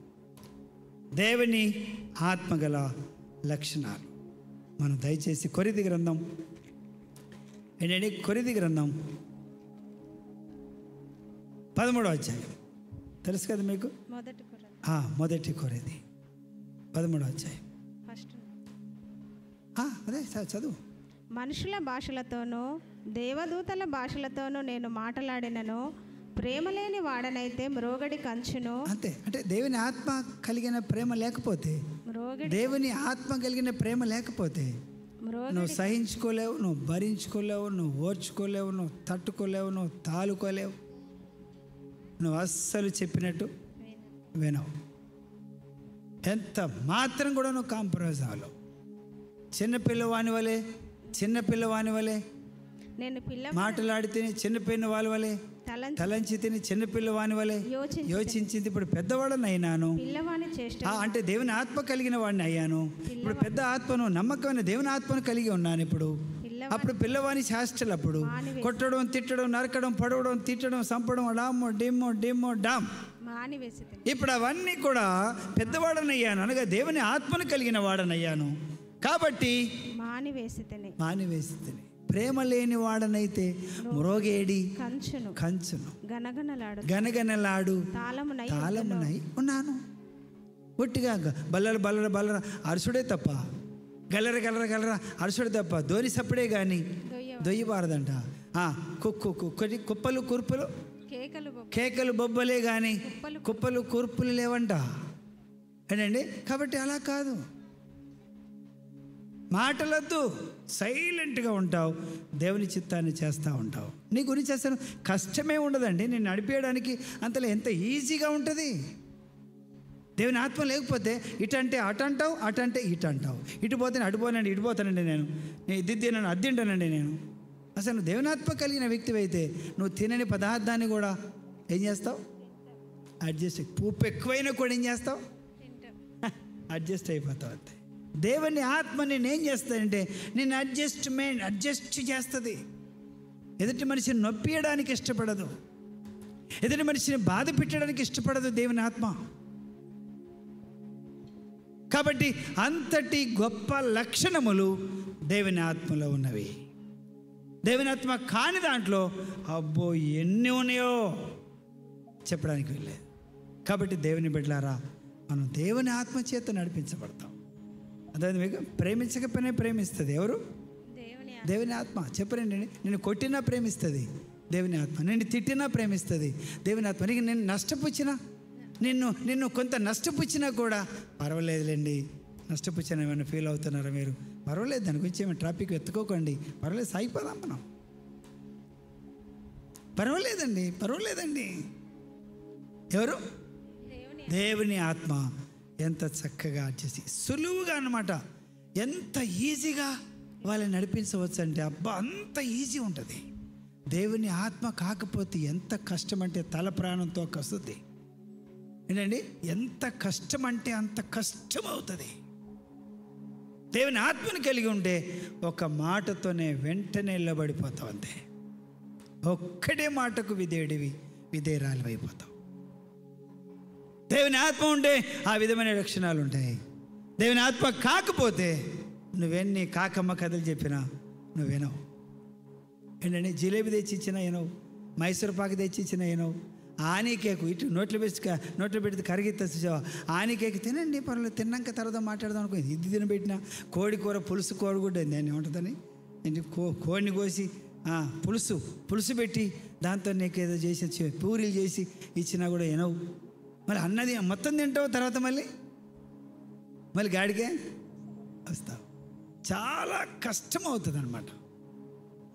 దేవుని ఆత్మగల లక్షణాలు మనం దయచేసి కొరింథీ గ్రంథం ఏంటంటే, కొరింథీ గ్రంథం 13వ అధ్యాయం తెలుసు కదా మీకు? మొదటి కొరింథీ 13వ అధ్యాయం. అదే చదువు. మనుషుల భాషలతోనూ దేవదూతల భాషలతోనూ నేను మాట్లాడినను, ప్రేమ లేని వాడనైతే మ్రోగడి కంచును. అంతే. అంటే దేవుని ఆత్మ కలిగిన ప్రేమ లేకపోతే, దేవుని ఆత్మ కలిగిన ప్రేమ లేకపోతే నువ్వు సహించుకోలేవు, నువ్వు భరించుకోలేవు, నువ్వు ఓర్చుకోలేవు, నువ్వు తట్టుకోలేవు, నువ్వు తాలుకోలేవు, నువ్వు అస్సలు చెప్పినట్టు వినవు, ఎంత మాత్రం కూడా నువ్వు కాంప్రమైజ్ అవ్వలేవు. చిన్నపిల్లవాని వలె నేను మాట్లాడి తిని చిన్నపిల్ల వాళ్ళ వలె, తలంచి తిని చిన్నపిల్లవాని వలె యోచించింది. ఇప్పుడు పెద్దవాడని అయినాను, అంటే దేవుని ఆత్మ కలిగిన వాడిని అయ్యాను. ఇప్పుడు పెద్ద ఆత్మను, నమ్మకమైన దేవుని ఆత్మను కలిగి ఉన్నాను. అప్పుడు పిల్లవాని శాస్త్రాలు, అప్పుడు కొట్టడం, తిట్టడం, నరకడం, పడవడం, తిట్టడం, చంపడం, డామ్ డిమ్మో డిమ్మో డామ్. ఇప్పుడు అవన్నీ కూడా పెద్దవాడనయ్యాను, అనగా దేవుని ఆత్మను కలిగిన వాడనయ్యాను. కాబట్టి మానివేసి తిని ప్రేమ లేని వాడనైతే మ్రోగేడి కంచును గనగనలాడు తాళమునై ఉన్నాను. ఒట్టిగా బల్లర అరుసుడే తప్ప, గలర అరుసుడే తప్ప ధోని సప్పుడే కానీ దొయ్యబారదంట. కుప్పలు కుర్పులు కేకలు బొబ్బలే కానీ కుప్పలు కూర్పులు లేవంట. ఏంటండి? కాబట్టి అలా కాదు, మాటలద్దు, సైలెంట్గా ఉంటావు, దేవుని చిత్తాన్ని చేస్తూ ఉంటావు. నీ గురించి అసలు కష్టమే ఉండదండి, నేను నడిపేయడానికి అంతలో ఎంత ఈజీగా ఉంటుంది. దేవుని ఆత్మ లేకపోతే ఇటంటే అటు అంటావు, అటంటే ఇటు అంటావు, ఇటు పోతే అటుపోనండి, ఇటు పోతానండి, నేను దిద్దినాను అద్దింటానండి నేను. అసలు నువ్వు దేవుని ఆత్మ కలిగిన వ్యక్తివి అయితే నువ్వు తినని పదార్థాన్ని కూడా ఏం చేస్తావు? అడ్జస్ట్. ఉప్పు ఎక్కువైనా కూడా ఏం చేస్తావు? అడ్జస్ట్ అయిపోతావు అంతే. దేవుని ఆత్మ నేనేం చేస్తానంటే నేను అడ్జస్ట్ చేస్తుంది. ఎదుటి మనిషిని నొప్పియడానికి ఇష్టపడదు, ఎదుటి మనిషిని బాధ పెట్టడానికి ఇష్టపడదు దేవుని ఆత్మ. కాబట్టి అంతటి గొప్ప లక్షణములు దేవుని ఆత్మలో ఉన్నవి. దేవుని ఆత్మ కాని దాంట్లో అబ్బో ఎన్ని ఉన్నాయో చెప్పడానికి వెళ్ళలేదు. కాబట్టి దేవుని బిడ్డలారా, మనం దేవుని ఆత్మ చేత నడిపించబడతాం. అదే మీకు ప్రేమించకపోయినా ప్రేమిస్తుంది ఎవరు? దేవుని ఆత్మ. చెప్పరండి, నేను కొట్టినా ప్రేమిస్తుంది దేవుని ఆత్మ, నేను తిట్టినా ప్రేమిస్తుంది దేవుని ఆత్మ. నీకు నేను నష్టపుచ్చినా, నిన్ను కొంత నష్టపుచ్చినా కూడా పర్వాలేదులేండి. నష్టపుచ్చిన ఏమైనా ఫీల్ అవుతున్నారా మీరు? పర్వాలేదు, దాని గురించి ఏమైనా ట్రాఫిక్ ఎత్తుకోకండి, పర్వాలేదు, సాగిపోదాం మనం, పర్వాలేదండి. ఎవరు? దేవుని ఆత్మ ఎంత చక్కగా చేసి సులువుగా అన్నమాట, ఎంత ఈజీగా వాళ్ళని నడిపించవచ్చు అంటే అబ్బా అంత ఈజీ ఉంటుంది. దేవుని ఆత్మ కాకపోతే ఎంత కష్టం అంటే తల ప్రాణంతో కస్తుంది. ఏంటండి? ఎంత కష్టం అంటే అంత కష్టం అవుతుంది. దేవుని ఆత్మని కలిగి ఉంటే ఒక మాటతోనే వెంటనే నిలబడిపోతావు అంతే. ఒక్కటే మాటకు విధేయురాలు అయిపోతావు. దేవుని ఆత్మ ఉంటే ఆ విధమైన లక్షణాలు ఉంటాయి. దేవుని ఆత్మ కాకపోతే నువ్వెన్ని కాకమ్మ కథలు చెప్పినా నువ్వు వినవు. ఏంటంటే జిలేబీ తెచ్చి ఇచ్చినా వినవు, మైసూర్ పాకు తెచ్చి ఇచ్చినా వినవు, ఆనీకేకు ఇటు నోట్లో పెడితే కరిగితే చూసావా, ఆనీకేకు తినండి పర్వాలేదు, తిన్నాక తర్వాత మాట్లాడదాం అనుకో. ఇది తినబెట్టిన కోడి కూర పులుసు, కోడిగుడ్డ దాన్ని ఏముంటుందని కోడిని కోసి పులుసు పెట్టి దాంతో నీకు ఏదో చేసి పూరీలు చేసి ఇచ్చినా కూడా వినవు. మళ్ళీ అన్నది మొత్తం తింటావు, తర్వాత మళ్ళీ గాడికే వస్తావు. చాలా కష్టం అవుతుంది అన్నమాట.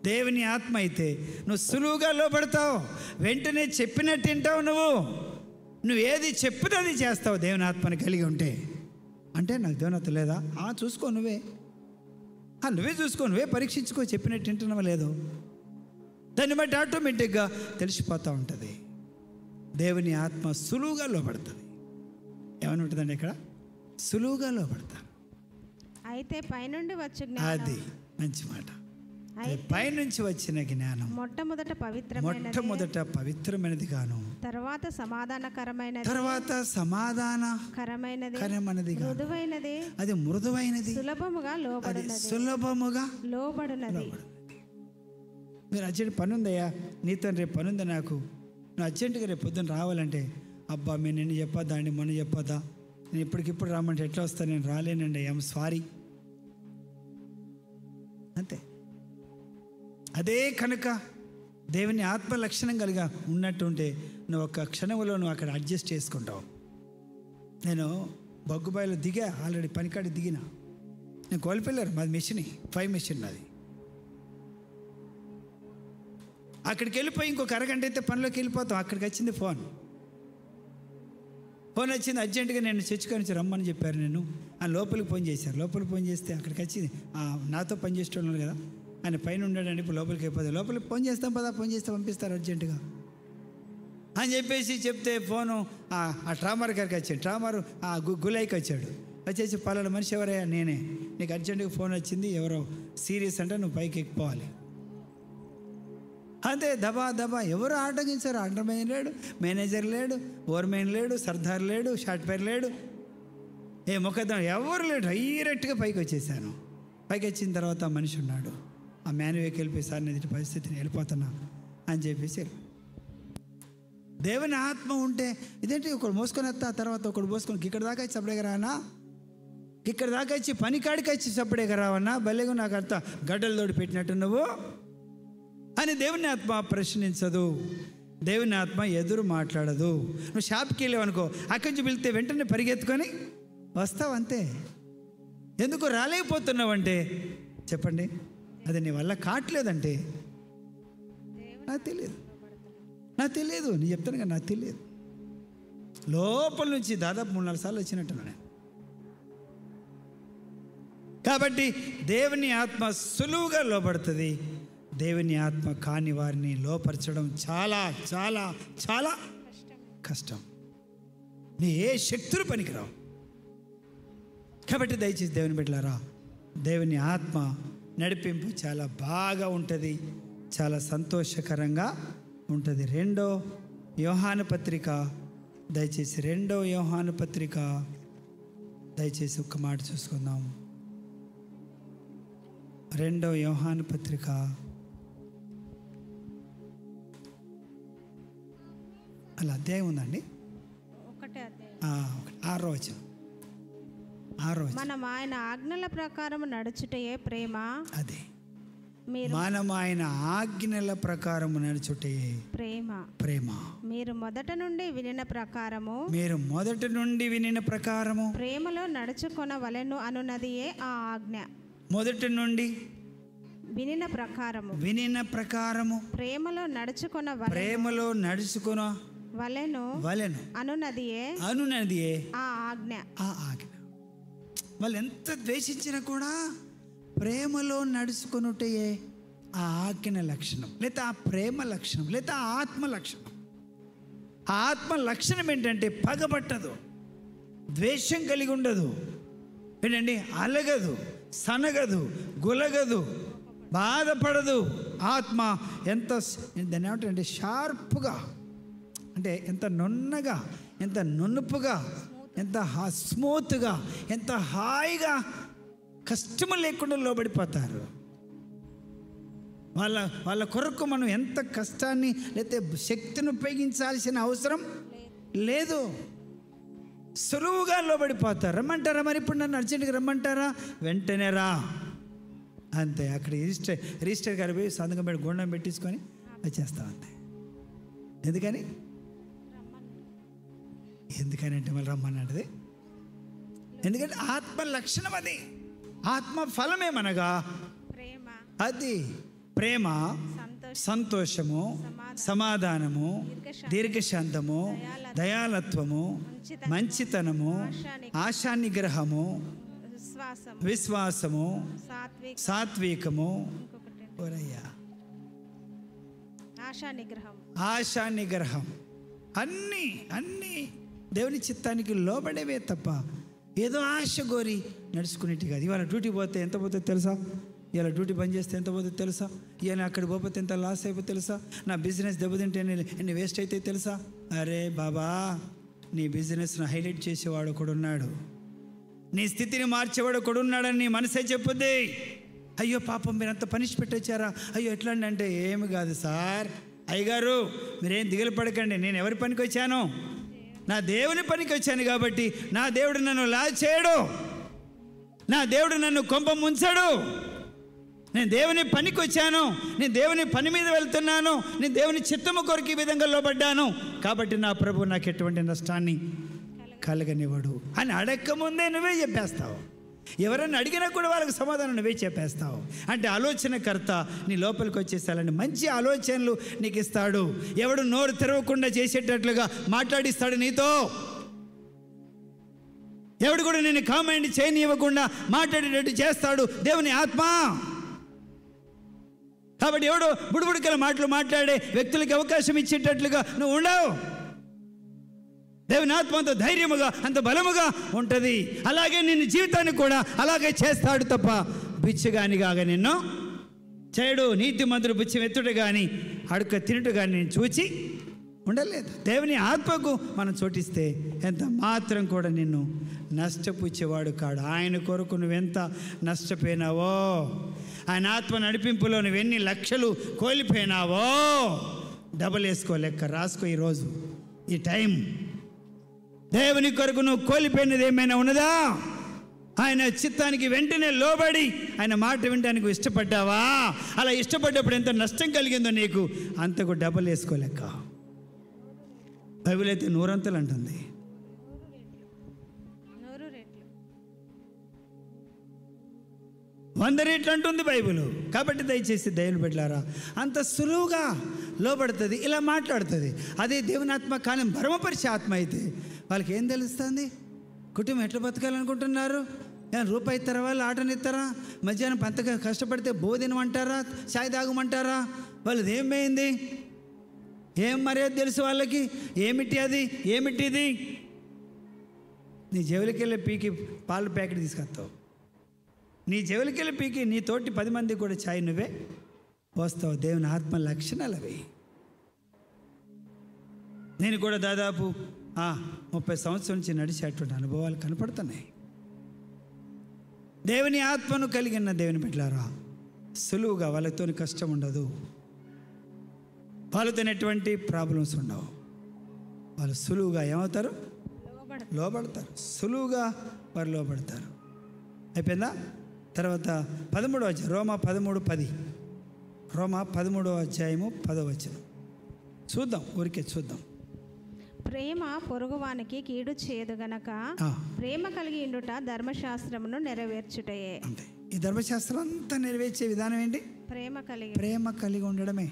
దేవుని ఆత్మ అయితే నువ్వు సులువుగా లోపడతావు, వెంటనే చెప్పినట్టు తింటావు. నువ్వు ఏది చెప్పితే అది చేస్తావు దేవుని ఆత్మని కలిగి ఉంటే. అంటే నాకు దేవుని ఆత్మ లేదా? చూసుకో, నువ్వే చూసుకో, నువ్వే పరీక్షించుకో, చెప్పినట్టు తింటున్నావా లేదో. దాన్ని బట్టి ఆటోమేటిక్గా తెలిసిపోతూ ఉంటుంది. దేవుని ఆత్మ సులువుగా లోపడుతుంది. ఏమని ఉంటుందండి ఇక్కడ? సులువుగా లోపడతా. అయితే పైనుండి వచ్చే అది మంచి మాట. పైనుంచి వచ్చిన జ్ఞానం మొట్టమొదట పవిత్రమైనది గాను, తర్వాత సమాధానకరమైనది, అది మృదువైనది, సులభముగా లోబడినది. మీరు అర్జెంట్ పని ఉందయ్యా, నీతో రేపు పని ఉంది నాకు, నువ్వు అర్జెంటుగా రేపు పొద్దున్న రావాలంటే, అబ్బా మీరు నిన్ను చెప్పొద్దా అండి, మొన్న చెప్పొద్దా, నేను ఇప్పటికిప్పుడు రామంటే ఎట్లా వస్తాను, నేను రాలేనండి, ఐఎమ్ సారీ అంతే. అదే కనుక దేవుని ఆత్మ లక్షణం కలిగా ఉన్నట్టుంటే నువ్వు ఒక క్షణంలో నువ్వు అక్కడ అడ్జస్ట్ చేసుకుంటావు. నేను బొగ్గుబాయిలో దిగా, ఆల్రెడీ పనికాడి దిగిన. నేను కోల్పోయారు మాది మిషన్ 5 మిషన్ నాది. అక్కడికి వెళ్ళిపోయి ఇంకొక అరగంట అయితే పనిలోకి వెళ్ళిపోతాం. అక్కడికి వచ్చింది ఫోన్ వచ్చింది అర్జెంటుగా, నేను చర్చికి నుంచి రమ్మని చెప్పారు. నేను లోపలికి ఫోన్ చేశారు. లోపలికి ఫోన్ చేస్తే అక్కడికి వచ్చింది నాతో పని చేసేవాళ్ళు కదా, ఆయన పైన ఉన్నాడండి, ఇప్పుడు లోపలికి అయిపోతుంది, లోపలికి ఫోన్ చేస్తాం పదా, ఫోన్ చేస్తే పంపిస్తారు అర్జెంటుగా అని చెప్పేసి చెప్తే ఫోను ఆ ట్రామర్ గారికి వచ్చాడు. ట్రామర్ గులైకి వచ్చాడు. వచ్చేసి పలానా మనిషి ఎవరయ్యా, నేనే, నీకు అర్జెంటుగా ఫోన్ వచ్చింది, ఎవరో సీరియస్ అంటే నువ్వు పైకి ఎక్కిపోవాలి అంతే. దబా ఎవరు ఆటగించారు? అండర్మెయిన్ లేడు, మేనేజర్ లేడు, ఓవర్మెయిన్ లేడు, సర్దార్ లేడు, షార్ట్ పైర్ లేడు, ఏ మొక్కదాం ఎవరు లేడు. డైరెక్ట్గా పైకి వచ్చేసాను. పైకి వచ్చిన తర్వాత మనిషి ఉన్నాడు. ఆ మ్యాన్వేకి వెళ్ళిపోయి, సార్ నేను ఇటు పరిస్థితిని వెళ్ళిపోతున్నా అని చెప్పేసి. దేవుని ఆత్మ ఉంటే ఇదేంటి, ఒకడు మోసుకొని వస్తా, తర్వాత ఒకడు మోసుకొని ఇక్కడ దాకా వచ్చి సపడేగా రానా, ఇక్కడ దాకా వచ్చి పని కాడికి వచ్చి సపడేగా రావన్నా, భలేగా నాకు అర్థ గడ్డలు తోడి పెట్టినట్టు నువ్వు అని దేవుని ఆత్మ ప్రశ్నించదు. దేవుని ఆత్మ ఎదురు మాట్లాడదు. నువ్వు షాప్కి వెళ్ళావనుకో, అక్కడి నుంచి వెళ్తే వెంటనే పరిగెత్తుకొని వస్తావు అంతే. ఎందుకు రాలేకపోతున్నావంటే చెప్పండి, అది నీ వల్ల కావట్లేదంటే నాకు తెలియదు నేను చెప్తాను కదా, నాకు తెలియదు. లోపల నుంచి దాదాపు 3-4 సార్లు వచ్చినట్టున్నా నేను. కాబట్టి దేవుని ఆత్మ సులువుగా లోపడుతుంది. దేవుని ఆత్మ కాని వారిని లోపరచడం చాలా చాలా చాలా కష్టం. నీ ఏ శక్తులు పనికిరావు. కాబట్టి దయచేసి దేవుని బిడ్డలారా, దేవుని ఆత్మ నడిపింపు చాలా బాగా ఉంటుంది, చాలా సంతోషకరంగా ఉంటుంది. 2వ యోహాను పత్రిక, దయచేసి 2వ యోహాను పత్రిక, దయచేసి ఒక్క మాట చూసుకుందాం. 2వ యోహాను పత్రిక, అలా అధ్యాయం ఉందండి, 6వ వచనం. మనం ఆయన ఆజ్ఞల ప్రకారం నడుచుటయే ప్రేమ. అదే, మనం ఆయన ఆజ్ఞల ప్రకారం నడుచుటయే ప్రేమ. మీరు మొదట నుండి వినిన ప్రకారము ప్రేమలో నడుచుకొనవలెను అనున్నదియే ఆ ఆజ్ఞ. మొదటి నుండి వినిన ప్రకారము ప్రేమలో నడుచుకొనవలెను అనున్నదియే ఆ ఆజ్ఞ. వాళ్ళు ఎంత ద్వేషించినా కూడా ప్రేమలో నడుచుకొనుటయే ఆ ఆజ్ఞ లక్షణం, లేదా ఆ ప్రేమ లక్షణం, లేదా ఆ ఆత్మ లక్షణం. ఆ ఆత్మ లక్షణం ఏంటంటే పగబట్టదు, ద్వేషం కలిగి ఉండదు, ఏంటండి అలగదు, సనగదు, గులగదు, బాధపడదు. ఆత్మ ఎంత దాన్ని ఏమంటారంటే షార్ప్గా, అంటే ఎంత నున్నగా, ఎంత నునుపుగా, ఎంత స్మూత్గా, ఎంత హాయిగా, కష్టం లేకుండా లోబడిపోతారు. వాళ్ళ కొరకు మనం ఎంత కష్టాన్ని లేకపోతే శక్తిని ఉపయోగించాల్సిన అవసరం లేదు. సులువుగా లోబడిపోతారు. రమ్మంటారా? మరి ఇప్పుడు నన్ను అర్జెంట్గా రమ్మంటారా? వెంటనే రా అంతే. అక్కడ రిజిస్టర్ గారు పోయి సంతకం పెట్టి గుండం పెట్టించుకొని వచ్చేస్తాం అంతే. ఎందుకనంటే మళ్ళీ రమ్మన్నది. ఎందుకంటే ఆత్మ లక్షణం అది, ఆత్మ ఫలమేమనగా అది ప్రేమ, సంతోషము, సమాధానము, దీర్ఘశాంతము, దయాలత్వము, మంచితనము, ఆశానిగ్రహము, విశ్వాసము, సాత్వికము, ఆశానిగ్రహం. అన్నీ దేవుని చిత్తానికి లోబడేవే తప్ప ఏదో ఆశ కోరి నడుచుకునేటి కాదు. ఇవాళ డ్యూటీ పోతే ఎంత పోతే తెలుసా? ఇలా డ్యూటీ బంద్ చేస్తే ఎంత పోతే తెలుసా? ఇవాళ అక్కడికి పోతే ఎంత లాస్ అయిపోతే తెలుసా? నా బిజినెస్ దెబ్బతింటే ఎన్ని వేస్ట్ అయితే తెలుసా? అరే బాబా, నీ బిజినెస్ను హైలైట్ చేసేవాడు కూడా ఉన్నాడు, నీ స్థితిని మార్చేవాడు కూడా ఉన్నాడని నీ మనసే చెప్పుద్ది. అయ్యో పాపం మీరు అంత పనిష్మెంట్ వచ్చారా, అయ్యో ఎట్లా అంటే ఏమి కాదు సార్, అయ్యగారు మీరేం దిగులు పడకండి, నేను ఎవరి పనికి వచ్చాను? నా దేవుని పనికి వచ్చాను కాబట్టి నా దేవుడు నన్ను చేయడు, నా దేవుడు నన్ను కొంప ముంచడు. నేను దేవుని పనికి వచ్చాను, నేను దేవుని పని మీద వెళ్తున్నాను, నేను దేవుని చిత్తము కొరకు ఈ విధంగా లోబడ్డాను కాబట్టి నా ప్రభు నాకు ఎటువంటి నష్టాన్ని కలగనివ్వడు అని అడగకముందే నువ్వే చెప్పేస్తావు. ఎవరన్నా అడిగినా కూడా వాళ్ళకి సమాధానం నువ్వే చెప్పేస్తావు. అంటే ఆలోచనకర్త నీ లోపలికి వచ్చేసాలని మంచి ఆలోచనలు నీకు ఇస్తాడు. ఎవడు నోరు తెరవకుండా చేసేటట్లుగా మాట్లాడిస్తాడు నీతో. ఎవడు కూడా నేను కామెంట్ చేయనివ్వకుండా మాట్లాడేటట్టు చేస్తాడు దేవుని ఆత్మ. కాబట్టి ఎవడు బుడిబుడికల మాటలు మాట్లాడే వ్యక్తులకి అవకాశం ఇచ్చేటట్లుగా నువ్వు ఉండవు. దేవుని ఆత్మ అంత ధైర్యముగా అంత బలముగా ఉంటుంది. అలాగే నిన్ను జీవితాన్ని కూడా అలాగే చేస్తాడు తప్ప బిచ్చగానిగా నిన్ను చేయడు. నీతిమంతుడు బిచ్చం ఎత్తుడు కానీ అడుక తినుట కానీ నేను చూచి ఉండలేదు. దేవుని ఆత్మకు మనం చోటిస్తే ఎంత మాత్రం కూడా నిన్ను నష్టపుచ్చేవాడు కాడు. ఆయన కొరకు నువ్వెంత నష్టపోయినావో, ఆయన ఆత్మ నడిపింపులో నువ్వెన్ని లక్షలు కోల్పోయినావో డబల్ వేసుకో, లెక్క రాసుకో. ఈరోజు ఈ టైం దేవుని కొరకు నువ్వు కోల్పోయినది ఏమైనా ఉన్నదా? ఆయన చిత్తానికి వెంటనే లోబడి ఆయన మాట వినడానికి ఇష్టపడ్డావా? అలా ఇష్టపడ్డప్పుడు ఎంత నష్టం కలిగిందో నీకు అంతకు డబల్ వేసుకోలేక. బైబిల్ అయితే 100 అంతలు అంటుంది, 100 రెట్లు అంటుంది బైబిల్. కాబట్టి దయచేసి దేవుని బిడ్డలారా, అంత సులువుగా లోబడుతుంది, ఇలా మాట్లాడుతుంది. అదే దేవుని ఆత్మ కానీ భ్రమపరిచే ఆత్మ అయితే వాళ్ళకి ఏం తెలుస్తుంది? కుటుంబం ఎట్లా బతకాలనుకుంటున్నారు? రూపాయి ఇస్తారా, వాళ్ళు ఆటనిస్తారా, మధ్యాహ్నం పంతగా కష్టపడితే బోధినమంటారా, చాయ్ తాగమంటారా? వాళ్ళది ఏమైంది? ఏం మర్యాద తెలుసు వాళ్ళకి? ఏమిటిది? నీ జేబులకి వెళ్ళి పీకి పాలు ప్యాకెట్ తీసుకొస్తావు, నీ జేబులకి వెళ్ళి పీకి నీ తోటి 10 మందికి కూడా చాయ్ నువ్వే పోస్తావు. దేవుని ఆత్మ లక్షణాలు అవి. నేను కూడా దాదాపు 30 సంవత్సరాల నుంచి నడిచేటువంటి అనుభవాలు కనపడుతున్నాయి. దేవుని ఆత్మను కలిగిన దేవుని బిడ్డలారా, సులువుగా వాళ్ళతో కష్టం ఉండదు, వాళ్ళతో ఎటువంటి ప్రాబ్లమ్స్ ఉండవు. వాళ్ళు సులువుగా ఏమవుతారు? లోబడతారు. సులువుగా వారు లోబడతారు. అయిపోయిందా? తర్వాత 13వ అధ్యాయం, రోమా 13:10, రోమా 13వ అధ్యాయము 10వ వచనం చూద్దాం, ఊరికే చూద్దాం. ప్రేమ పొరుగువానికి కీడు చేయదు గనక ప్రేమ కలిగి ఉండుట ధర్మశాస్త్రమును నెరవేర్చుటయే. అంటే ఈ ధర్మశాస్త్రం అంతా నెరవేర్చే విధానం ఏంటి? ప్రేమ కలిగి ఉండడమే.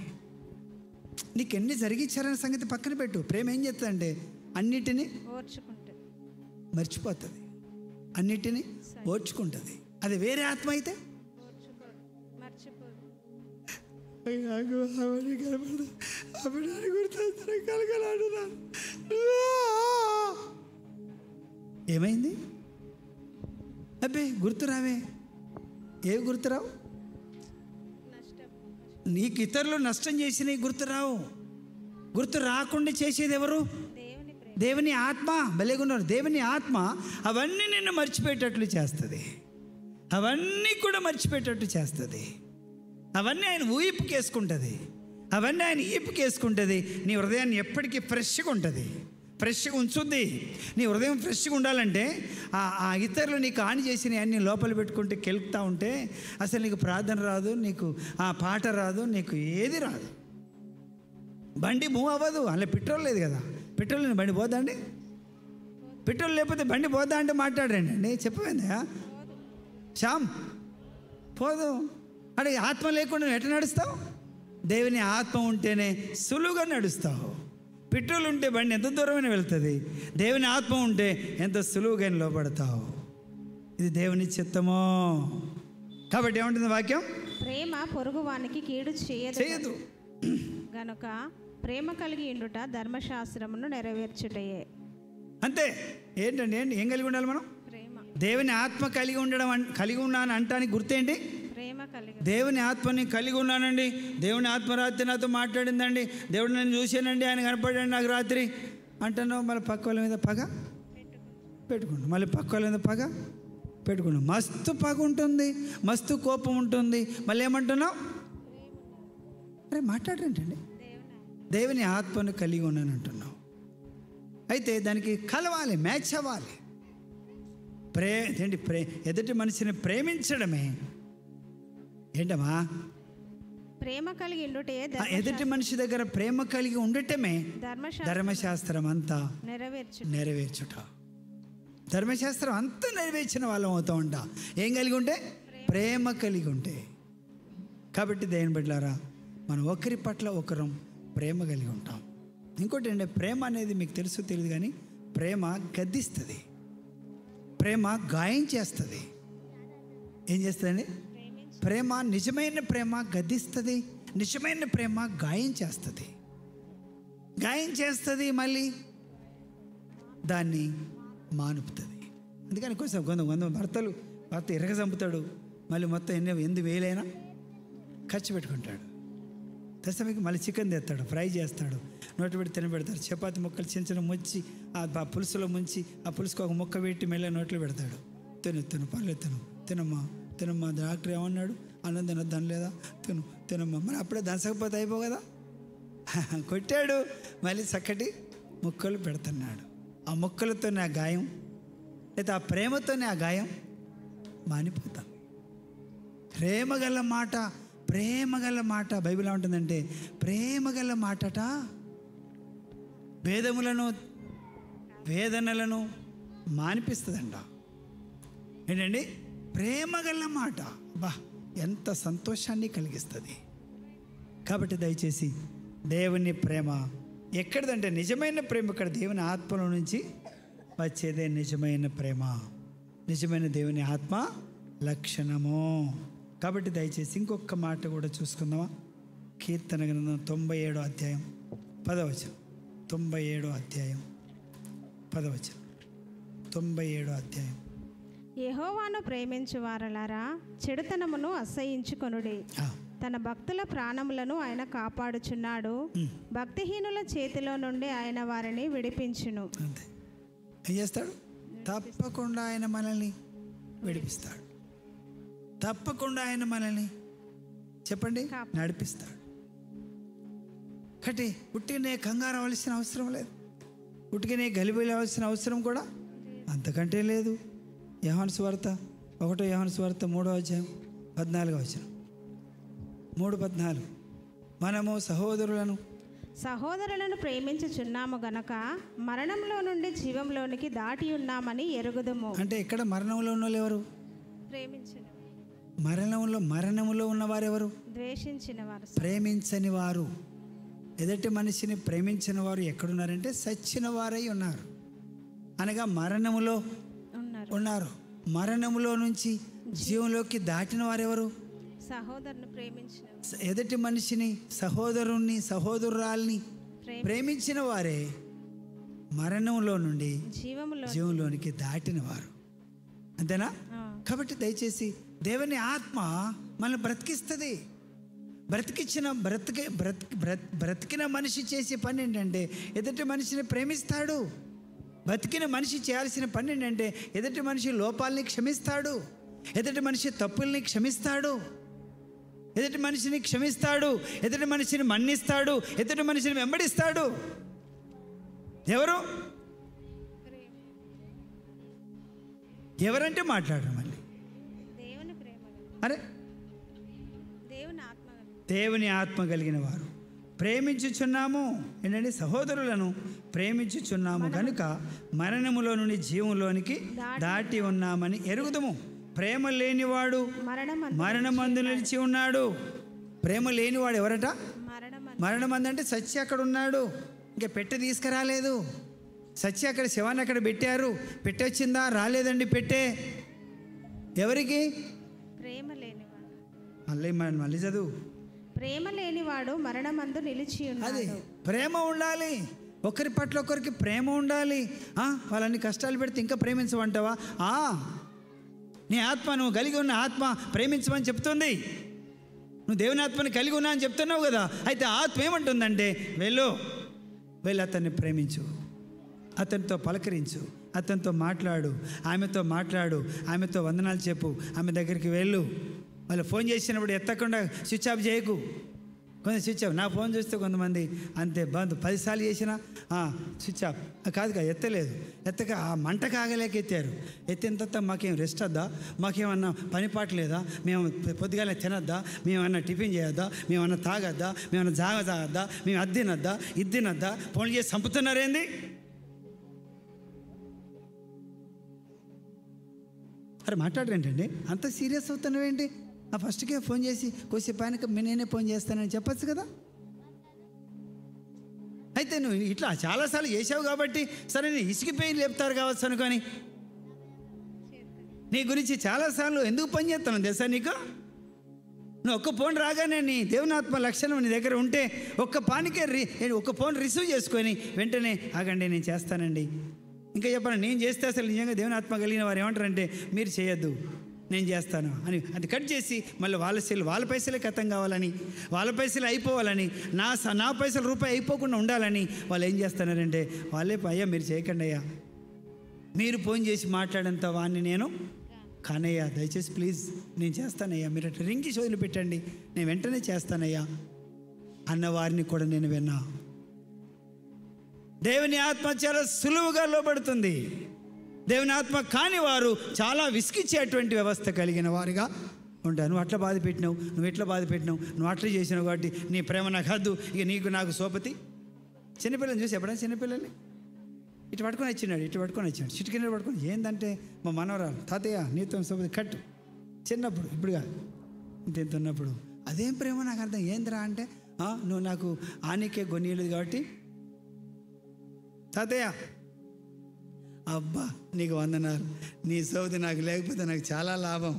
నీకు ఎన్ని జరిగించారనే సంగతి పక్కన పెట్టు. ప్రేమ ఏం చేస్తుందంటే అన్నిటినీ మర్చిపోతుంది, అన్నిటినీ ఓర్చుకుంటుంది. అది వేరే ఆత్మ అయితే ఏమైంది? అబ్బే గుర్తురావే. ఏవి గుర్తురావు? నీకు ఇతరులు నష్టం చేసినవి గుర్తురావు. గుర్తు రాకుండా చేసేది ఎవరు? దేవుని ఆత్మ. భలేగున్నారు. దేవుని ఆత్మ అవన్నీ నిన్ను మర్చిపోయేటట్లు చేస్తుంది, అవన్నీ కూడా మర్చిపోయేటట్టు చేస్తుంది. అవన్నీ ఆయన ఊయిపుకేసుకుంటుంది, అవన్నీ ఆయన ఈపుకేసుకుంటుంది. నీ హృదయాన్ని ఎప్పటికీ ఫ్రెష్గా ఉంటుంది, ఫ్రెష్గా ఉంచుద్ది. నీ హృదయం ఫ్రెష్గా ఉండాలంటే ఆ ఇతరులు నీకు హాని చేసిన అన్ని లోపల పెట్టుకుంటే కెలుపుతూ ఉంటే అసలు నీకు ప్రార్థన రాదు, నీకు ఆ పాట రాదు, నీకు ఏది రాదు. బండి మూవ్ అవ్వదు, అందులో పెట్రోల్ లేదు కదా. పెట్రోల్ లేని బండి పోద్దా అండి? పెట్రోల్ లేకపోతే బండి పోద్దా అంటే మాట్లాడండి అండి, చెప్పమైందా? శ్యామ్ పోదు. అంటే ఆత్మ లేకుండా నువ్వు ఎట్లా నడుస్తావు? దేవుని ఆత్మ ఉంటేనే సులువుగా నడుస్తావు. పెట్రోల్ ఉంటే బండి ఎంత దూరమైనా వెళ్తుంది, దేవుని ఆత్మ ఉంటే ఎంత సులువుగా లోపడతావు. ఇది దేవుని చిత్తమో. కాబట్టి ఏమంటుంది వాక్యం? ప్రేమ పొరుగువానికి కీడు చేయదు గనుక ప్రేమ కలిగి ఉండుట ధర్మశాస్త్రమును నెరవేర్చుటయే. అంతే. ఏంటండి ఏం కలిగి ఉండాలి మనం? ప్రేమ. దేవుని ఆత్మ కలిగి ఉండడం, కలిగి ఉన్నాను అంటానికి గుర్తేంటి? ప్రేమ కలిగి. దేవుని ఆత్మని కలిగి ఉన్నానండి, దేవుని ఆత్మ రాత్రి నాతో మాట్లాడిందండి, దేవుడు నన్ను చూశానండి, ఆయన కనపడాడు నాకు రాత్రి అంటున్నావు. మళ్ళీ పక్క వాళ్ళ మీద పగ పెట్టుకుంటాం, మళ్ళీ పక్క వాళ్ళ మీద పగ పెట్టుకున్నాం. మస్తు పగ ఉంటుంది, మస్తు కోపం ఉంటుంది. మళ్ళీ ఏమంటున్నావు? అరే మాట్లాడరేంటండి? దేవుని ఆత్మను కలిగి ఉన్నాను అంటున్నావు. అయితే దానికి కలవాలి, మ్యాచ్ అవ్వాలి. ఎదుటి మనిషిని ప్రేమించడమే ఏంటమ్మా? ప్రేమ కలిగి ఉండుటే. ఎదుటి మనిషి దగ్గర ప్రేమ కలిగి ఉండటమే ధర్మశాస్త్రం అంతా నెరవేర్చుట. ధర్మశాస్త్రం అంతా నెరవేర్చిన వాళ్ళం అవుతూ ఉంటా ఏం కలిగి ఉంటే? ప్రేమ కలిగి ఉంటే. కాబట్టి దేవుని బిడ్డలారా, మనం ఒకరి పట్ల ఒకరం ప్రేమ కలిగి ఉంటాం. ఇంకోటి అంటే ప్రేమ అనేది మీకు తెలుసు తెలియదు కానీ ప్రేమ గద్దిస్తుంది, ప్రేమ గాయం చేస్తుంది. ఏం చేస్తుందండి? ప్రేమ, నిజమైన ప్రేమ గద్దిస్తుంది, నిజమైన ప్రేమ గాయం చేస్తుంది. గాయం చేస్తుంది, మళ్ళీ దాన్ని మానుపుతుంది. అందుకని కొంచెం కొంత భర్త ఎరగ చంపుతాడు, మళ్ళీ మొత్తం 8,000 ఖర్చు పెట్టుకుంటాడు. దశమికి మళ్ళీ చికెన్ తెస్తాడు, ఫ్రై చేస్తాడు, నోటి పెట్టి తినబెడతాడు. చపాతి ముక్కలు చిన్న ముంచి ఆ పులుసులో ముంచి ఆ పులుసుకు ఒక ముక్క పెట్టి మెల్ల నోట్లో పెడతాడు. పర్లేదు తినమ్మా డాక్టర్ ఏమన్నాడు? అన్నం తినొద్దాను లేదా? తినమ్మా. మరి అప్పుడే దంచకపోతే అయిపో కదా. కొట్టాడు, మళ్ళీ చక్కటి ముక్కలు పెడుతున్నాడు. ఆ ముక్కలతోనే ఆ గాయం, లేదా ఆ ప్రేమతోనే ఆ గాయం మానిపోతాం. ప్రేమగల మాట బైబిల్ ఏమంటుందంటే, ప్రేమగల మాటట వేదనలను మానిపిస్తుందంట. ఏంటండి? ప్రేమగల మాట ఎంత సంతోషాన్ని కలిగిస్తుంది. కాబట్టి దయచేసి దేవుని ప్రేమ ఎక్కడిదంటే, నిజమైన ప్రేమ ఇక్కడ దేవుని ఆత్మలో నుంచి వచ్చేదే నిజమైన ప్రేమ, నిజమైన దేవుని ఆత్మ లక్షణము. కాబట్టి దయచేసి ఇంకొక మాట కూడా చూసుకుందామా? కీర్తన గ్రంథం 97వ అధ్యాయం 10వ వచనం. 97వ అధ్యాయం 10వ వచనం. 97వ అధ్యాయం. యెహోవాను ప్రేమించు వారలారా, చెడుతనమును అసహ్యించుకొనుడి. తన భక్తుల ప్రాణములను ఆయన కాపాడుచున్నాడు. భక్తిహీనుల చేతిలో నుండి ఆయన వారిని విడిపించును. అంతే. ఏం చేస్తాడు? తప్పకుండా ఆయన మనల్ని విడిపిస్తాడు. తప్పకుండా ఆయన మనల్ని చెప్పండి నడిపిస్తాడు. కట్టి పుట్టినే కంగారు అవ్వాల్సిన అవసరం లేదు, పుట్టికనే గలిబిలవలసిన అవసరం కూడా అంతకంటే లేదు. యోహాను సువార్త 1వ యోహాను సువార్త 3వ అధ్యాయం 14వ వచనం. 3:14. మనము సహోదరులను ప్రేమించుచున్నాము గనక మరణంలో నుండి జీవంలోనికి దాటి ఉన్నామని ఎరుగుదుము. అంటే ఇక్కడ మరణంలో ఉన్న వాళ్ళు ఎవరు? మరణములో ఉన్నవారు ఎవరు? ప్రేమించని వారు. ఎదుటి మనిషిని ప్రేమించిన వారు ఎక్కడున్నారంటే చచ్చిన వారై ఉన్నారు, అనగా మరణములో ఉన్నారు. మరణములో నుంచి జీవంలోకి దాటిన వారెవరు? సహోదరుని ప్రేమించిన, ఎదుటి మనిషిని, సహోదరురాల్ని ప్రేమించిన వారే మరణంలో నుండి జీవంలోనికి దాటిన వారు. అంతేనా? కాబట్టి దయచేసి దేవుని ఆత్మ మనల్ని బ్రతికిస్తుంది. బ్రతికిన మనిషి చేసే పని ఏంటంటే ఎదుటి మనిషిని ప్రేమిస్తాడు. బతికిన మనిషి చేయాల్సిన పని ఏంటంటే ఎదుటి మనిషి లోపాలని క్షమిస్తాడు, ఎదుటి మనిషి తప్పుల్ని క్షమిస్తాడు. ఎదుటి మనిషిని క్షమిస్తాడు, ఎదుటి మనిషిని మన్నిస్తాడు, ఎదుటి మనిషిని వెంబడిస్తాడు. ఎవరంటే మాట్లాడరు మళ్ళీ. అరే దేవుని ఆత్మ కలిగిన వారు ప్రేమించుచున్నాము. ఏంటంటే సహోదరులను ప్రేమించుచున్నాము కనుక మరణములో నుండి జీవంలోనికి దాటి ఉన్నామని ఎరుగుదుము. ప్రేమ లేనివాడు మరణమందు నిలిచి ఉన్నాడు. ప్రేమ లేనివాడు ఎవరట? మరణమందు అంటే సచ్చి అక్కడ ఉన్నాడు, ఇంకా పెట్టె తీసుకురాలేదు. సచ్చి అక్కడ శవాన్ని అక్కడ పెట్టారు. పెట్టె వచ్చిందా? రాలేదండి పెట్టే. ఎవరికి? ప్రేమ లేనివాడు. మళ్ళీ చదువు. ప్రేమ లేనివాడు మరణమందు నిలిచి ఉన్నాడు. అది ప్రేమ ఉండాలి, ఒకరి పట్ల ఒకరికి ప్రేమ ఉండాలి. వాళ్ళని కష్టాలు పెడితే ఇంకా ప్రేమించమంటావా? నీ ఆత్మ, నువ్వు కలిగి ఉన్న ఆత్మ ప్రేమించమని చెప్తుంది. నువ్వు దేవుని ఆత్మని కలిగి ఉన్నా అని చెప్తున్నావు కదా. అయితే ఆత్మ ఏమంటుందంటే వెళ్ళి అతన్ని ప్రేమించు, అతనితో పలకరించు, అతనితో మాట్లాడు, ఆమెతో మాట్లాడు, ఆమెతో వందనాలు చెప్పు, ఆమె దగ్గరికి వెళ్ళు. వాళ్ళు ఫోన్ చేసినప్పుడు ఎత్తకుండా స్విచ్ ఆఫ్ చేయకు. కొంచెం స్విచ్ ఆఫ్. నా ఫోన్ చూస్తే కొంతమంది అంతే, బంద్ 10 సార్లు చేసినా స్విచ్ ఆఫ్. కాదు ఎత్తలేదు. ఎత్తక ఆ మంట కాగలేక ఎత్తారు. ఎత్తిన తర్వాత మాకేం రెస్ట్ వద్దా? మాకేమన్నా పని పాట లేదా? మేము పొద్దుగాల తినద్దా? మేమన్నా టిఫిన్ చేయొద్దా? మేమన్నా తాగద్దా? మేమన్నా తాగద్దా? మేము అది తినద్దా, ఇది తినద్దా? ఫోన్ చేసి చంపుతున్నారేంది? అరే మాట్లాడరేంటండి, అంత సీరియస్ అవుతున్నావేంటి? ఫస్ట్కే ఫోన్ చేసి కొద్దిసేపు ఆయనకు నేనే ఫోన్ చేస్తానని చెప్పచ్చు కదా. అయితే నువ్వు ఇట్లా చాలాసార్లు చేసావు కాబట్టి సరే నీ ఇసుకిపోయి లేపుతారు కావచ్చు అనుకొని నీ గురించి చాలాసార్లు ఎందుకు పని చేస్తాను తెలుసా నీకు? నువ్వు ఒక్క ఫోన్ రాగానే నీ దేవునాత్మ లక్షణం నీ దగ్గర ఉంటే ఒక్క ఫోన్ రిసీవ్ చేసుకొని వెంటనే ఆగండి నేను చేస్తానండి. ఇంకా చెప్పండి, నేను చేస్తే అసలు నిజంగా దేవుని ఆత్మ కలిగిన వారు ఏమంటారంటే మీరు చేయొద్దు, నేను చేస్తాను అని అది కట్ చేసి మళ్ళీ వాళ్ళ పైసలే ఖతం కావాలని, వాళ్ళ పైసలు అయిపోవాలని, నా పైసలు రూపాయి అయిపోకుండా ఉండాలని వాళ్ళు ఏం చేస్తున్నారంటే వాళ్ళే అయ్యా మీరు చేయకండి అయ్యా, మీరు ఫోన్ చేసి మాట్లాడేంత వాడిని నేను కానయ్యా, దయచేసి ప్లీజ్ నేను చేస్తానయ్యా, మీరు అట్లా రింగి షోలు పెట్టండి, నేను వెంటనే చేస్తానయ్యా అన్న వారిని కూడా నేను విన్నా. దేవుని ఆత్మ చాలా సులువుగా లోబడుతుంది. దేవుని ఆత్మ కాని వారు చాలా విసిగిచ్చేటువంటి వ్యవస్థ కలిగిన వారుగా ఉంటారు. నువ్వు అట్లా బాధ పెట్టినావు, నువ్వు ఎట్లా బాధ పెట్టినావు, నువ్వు అట్లా చేసినావు కాబట్టి నీ ప్రేమ నాకు హద్దు, ఇక నాకు సోపతి. చిన్నపిల్లల్ని చూసి ఎప్పుడైనా చిన్నపిల్లల్ని ఇటు పట్టుకొని వచ్చినాడు చిటికిన పట్టుకొని ఏంటంటే మా మనవరాలు తాతయ్య నీతో సోపతి కట్టు. చిన్నప్పుడు, ఇప్పుడు కాదు, ఇంత ఉన్నప్పుడు అదేం ప్రేమ నాకు అర్థం ఏందిరా అంటే నువ్వు నాకు ఆనికే గొనియలేదు కాబట్టి తాతయ్య అబ్బా నీకు వందనాలు, నీ సోదరి నాకు లేకపోతే నాకు చాలా లాభం,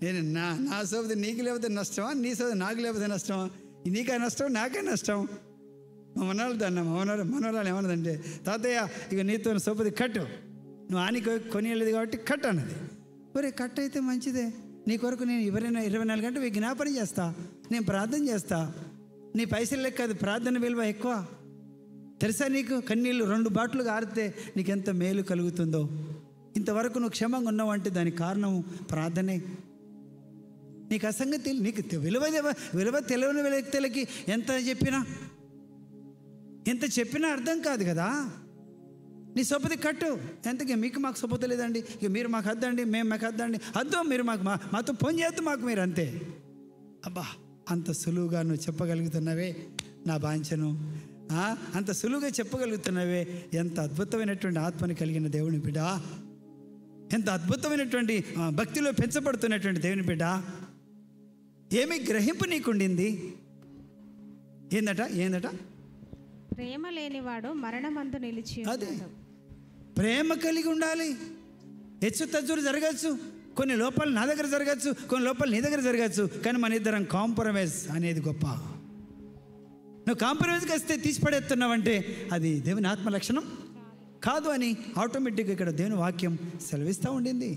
నేను నా సోదరి నీకు లేకపోతే నష్టమా, నీ సోదరి నాకు లేకపోతే నష్టమా, నీకే నష్టం నాకే నష్టం. మా మనవరాలు ఏమన్నదంటే తాతయ్య ఇక నీతో సోపతి కట్టు, నువ్వు ఆనికి కొనియలేదు కాబట్టి కట్టు అన్నది. ఒరే కట్ అయితే మంచిదే, నీ కొరకు నేను 24 గంటలు జ్ఞాపనం చేస్తా, నేను ప్రార్థన చేస్తా, నీ పైసలు లెక్క అది ప్రార్థన విలువ ఎక్కువ తెలుసా నీకు? కన్నీళ్ళు 2 బాటలుగా ఆరితే నీకెంత మేలు కలుగుతుందో. ఇంతవరకు నువ్వు క్షేమంగా ఉన్నావంటే దానికి కారణం ప్రార్థనే. నీకు అసంగతి, నీకు విలువ తెలియని వ్యక్తులకి ఎంత చెప్పినా అర్థం కాదు కదా. నీ సొపతి కట్టు, ఎంతకి మీకు మాకు సొపత లేదండి, ఇక మీరు మాకు వద్దండి, మేము మాకు వద్దండి, వద్దు మీరు మాతో ఫోన్ చేయొద్దు మాకు మీరు అంతే. అబ్బా అంత సులువుగా నువ్వు చెప్పగలుగుతున్నావే నా బాంఛను, అంత సులువుగా చెప్పగలుగుతున్నవే. ఎంత అద్భుతమైనటువంటి ఆత్మని కలిగిన దేవుని బిడ్డ, ఎంత అద్భుతమైనటువంటి భక్తిలో పెంచబడుతున్నటువంటి దేవుని బిడ్డ. ఏమి గ్రహింపు నీకుండింది? ఏందట ప్రేమ లేనివాడు మరణమందు నిలిచి. అదే ప్రేమ కలిగి ఉండాలి. హెచ్చు తజ్జులు జరగచ్చు, కొన్ని లోపాలు నా దగ్గర జరగచ్చు, కొన్ని లోపాలు నీ దగ్గర జరగచ్చు, కానీ మన ఇద్దరం కాంప్రమైజ్ అనేది గొప్ప. నువ్వు కాంప్రమైజ్కి వస్తే తీసిపడేస్తున్నావంటే అది దేవుని ఆత్మ లక్షణం కాదు అని ఆటోమేటిక్గా ఇక్కడ దేవుని వాక్యం సెలవిస్తూ ఉండింది.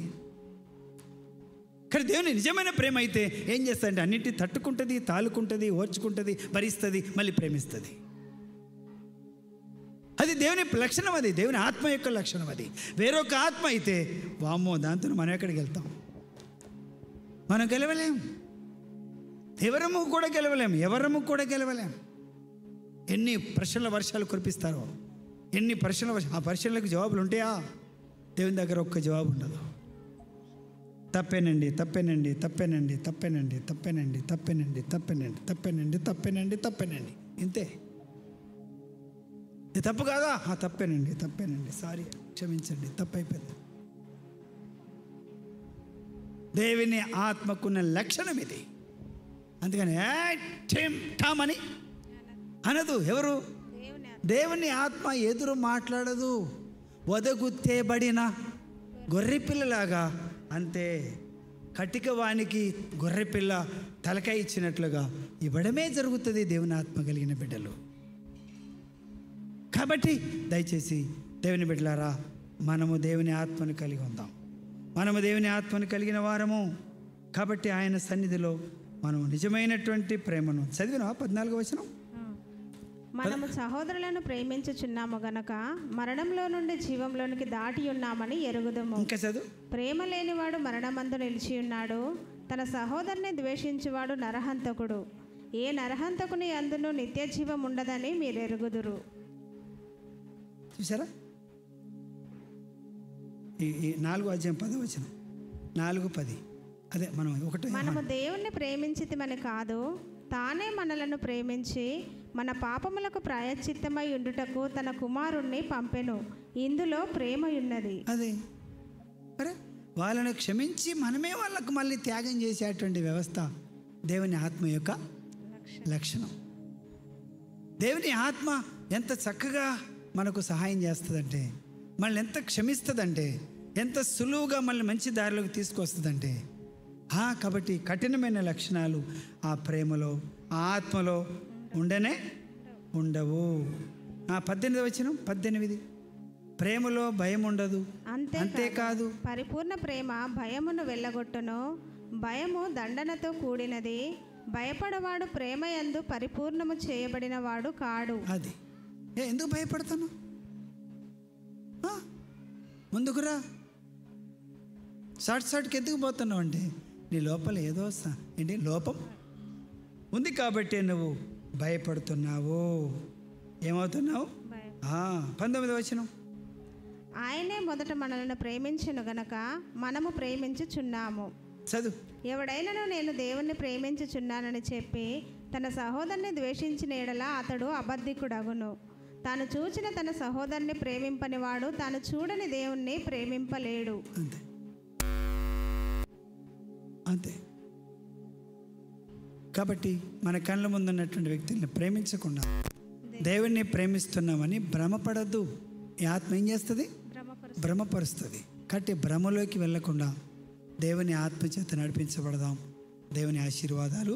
కానీ దేవుని నిజమైన ప్రేమ అయితే ఏం చేస్తుందంటే అన్నింటినీ తట్టుకుంటుంది, తాలుకుంటుంది, ఓర్చుకుంటుంది, భరిస్తుంది, మళ్ళీ ప్రేమిస్తుంది. అది దేవుని లక్షణం, అది దేవుని ఆత్మ యొక్క లక్షణం. అది వేరొక ఆత్మ అయితే వామ్మో దాంతో మనం ఎక్కడికి వెళ్తాం? మనం గెలవలేం. ఎవరము కూడా గెలవలేం. ఎన్ని ప్రశ్నల వర్షాలు కురిపిస్తారో, ఎన్ని ప్రశ్నల ఆ ప్రశ్నలకు జవాబులు ఉంటాయా? దేవుని దగ్గర ఒక్క జవాబు ఉండదు. తప్పేనండి, ఇంతే. ఇది తప్పు కాదా? తప్పేనండి, సారీ, క్షమించండి, తప్పైపోయింది. దేవుని ఆత్మకున్న లక్షణం ఇది. అందుకని ఠామని అనదు. ఎవరు? దేవుని ఆత్మ ఎదురు మాట్లాడదు. వదగుత్తేబడిన గొర్రెపిల్లలాగా, అంతే, కటికవానికి గొర్రెపిల్ల తలకాయ ఇచ్చినట్లుగా ఇవ్వడమే జరుగుతుంది దేవుని ఆత్మ కలిగిన బిడ్డలు. కాబట్టి దయచేసి దేవుని బిడ్డలారా, మనము దేవుని ఆత్మను కలిగి ఉందాం. మనము దేవుని ఆత్మను కలిగిన వారము. కాబట్టి ఆయన సన్నిధిలో మనం నిజమైనటువంటి ప్రేమను చదివినా 14వ వచనం, మనము సహోదరులను ప్రేమించుచున్నాము గనక మరణంలో నుండి జీవంలోనికి దాటి ఉన్నామని ఎరుగుదము. ఇంకా చదువు. ప్రేమ లేనివాడు మరణమందు నిలిచి ఉన్నాడు. తన సహోదరుని ద్వేషించువాడు నరహంతకుడు. ఏ నరహంతకుని అందును నిత్య జీవం ఉండదని మీరు ఎరుగుదురు. చూసారా? ఈ 4వ అధ్యాయం 10వ వచనం, 4:10. అదే మనము దేవుణ్ణి ప్రేమించితిమని కాదు, తానే మనలను ప్రేమించి మన పాపములకు ప్రాయశ్చిత్తమై ఉండుటకు తన కుమారుణ్ణి పంపెను. ఇందులో ప్రేమ ఉన్నది. అదే అరే, వాళ్ళను క్షమించి మనమే వాళ్ళకు మళ్ళీ త్యాగం చేసేటువంటి వ్యవస్థ దేవుని ఆత్మ యొక్క లక్షణం. దేవుని ఆత్మ ఎంత చక్కగా మనకు సహాయం చేస్తుందంటే, మళ్ళీ ఎంత క్షమిస్తుందంటే, ఎంత సులువుగా మళ్ళీ మంచి దారిలోకి తీసుకొస్తుందంటే. కాబట్టి కఠినమైన లక్షణాలు ఆ ప్రేమలో, ఆ ఆత్మలో ఉండవు. 18వ వచనం, 18. ప్రేమలో భయం ఉండదు, అంతేకాదు పరిపూర్ణ ప్రేమ భయమును వెళ్ళగొట్టును. భయము దండనతో కూడినది. భయపడవాడు ప్రేమ యందు పరిపూర్ణము చేయబడిన వాడు కాడు. అది ఎందుకు భయపడతాను? ముందుకురా. షార్ట్కి ఎందుకు పోతున్నావు అంటే, నీ లోపల ఏదో లోపం ఉంది కాబట్టి నువ్వు భయపడుతున్నావు. ఏమవుతున్నావు? 19వ వచనం, ఆయనే మొదట మనల్ని ప్రేమించెను గనక మనము ప్రేమించుచున్నాము. చదువు. ఎవడైనను నేను దేవుణ్ణి ప్రేమించుచున్నానని చెప్పి తన సహోదరుని ద్వేషించిన ఎడల అతడు అబద్ధికుడగును. తాను చూచిన తన సహోదరుని ప్రేమింపనివాడు తాను చూడని దేవుణ్ణి ప్రేమింపలేడు. అంతే. కాబట్టి మన కళ్ళ ముందున్నటువంటి వ్యక్తుల్ని ప్రేమించకుండా దేవుణ్ణి ప్రేమిస్తున్నామని భ్రమపడద్దు. ఈ ఆత్మ ఏం చేస్తుంది? భ్రమపరుస్తుంది. కాబట్టి భ్రమలోకి వెళ్ళకుండా దేవుని ఆత్మ చేత నడిపించబడదాం. దేవుని ఆశీర్వాదాలు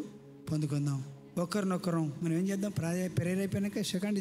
పొందుకుందాం. ఒకరినొకరం మనం ఏం చేద్దాం? ప్రేరేపణగా సెకండ్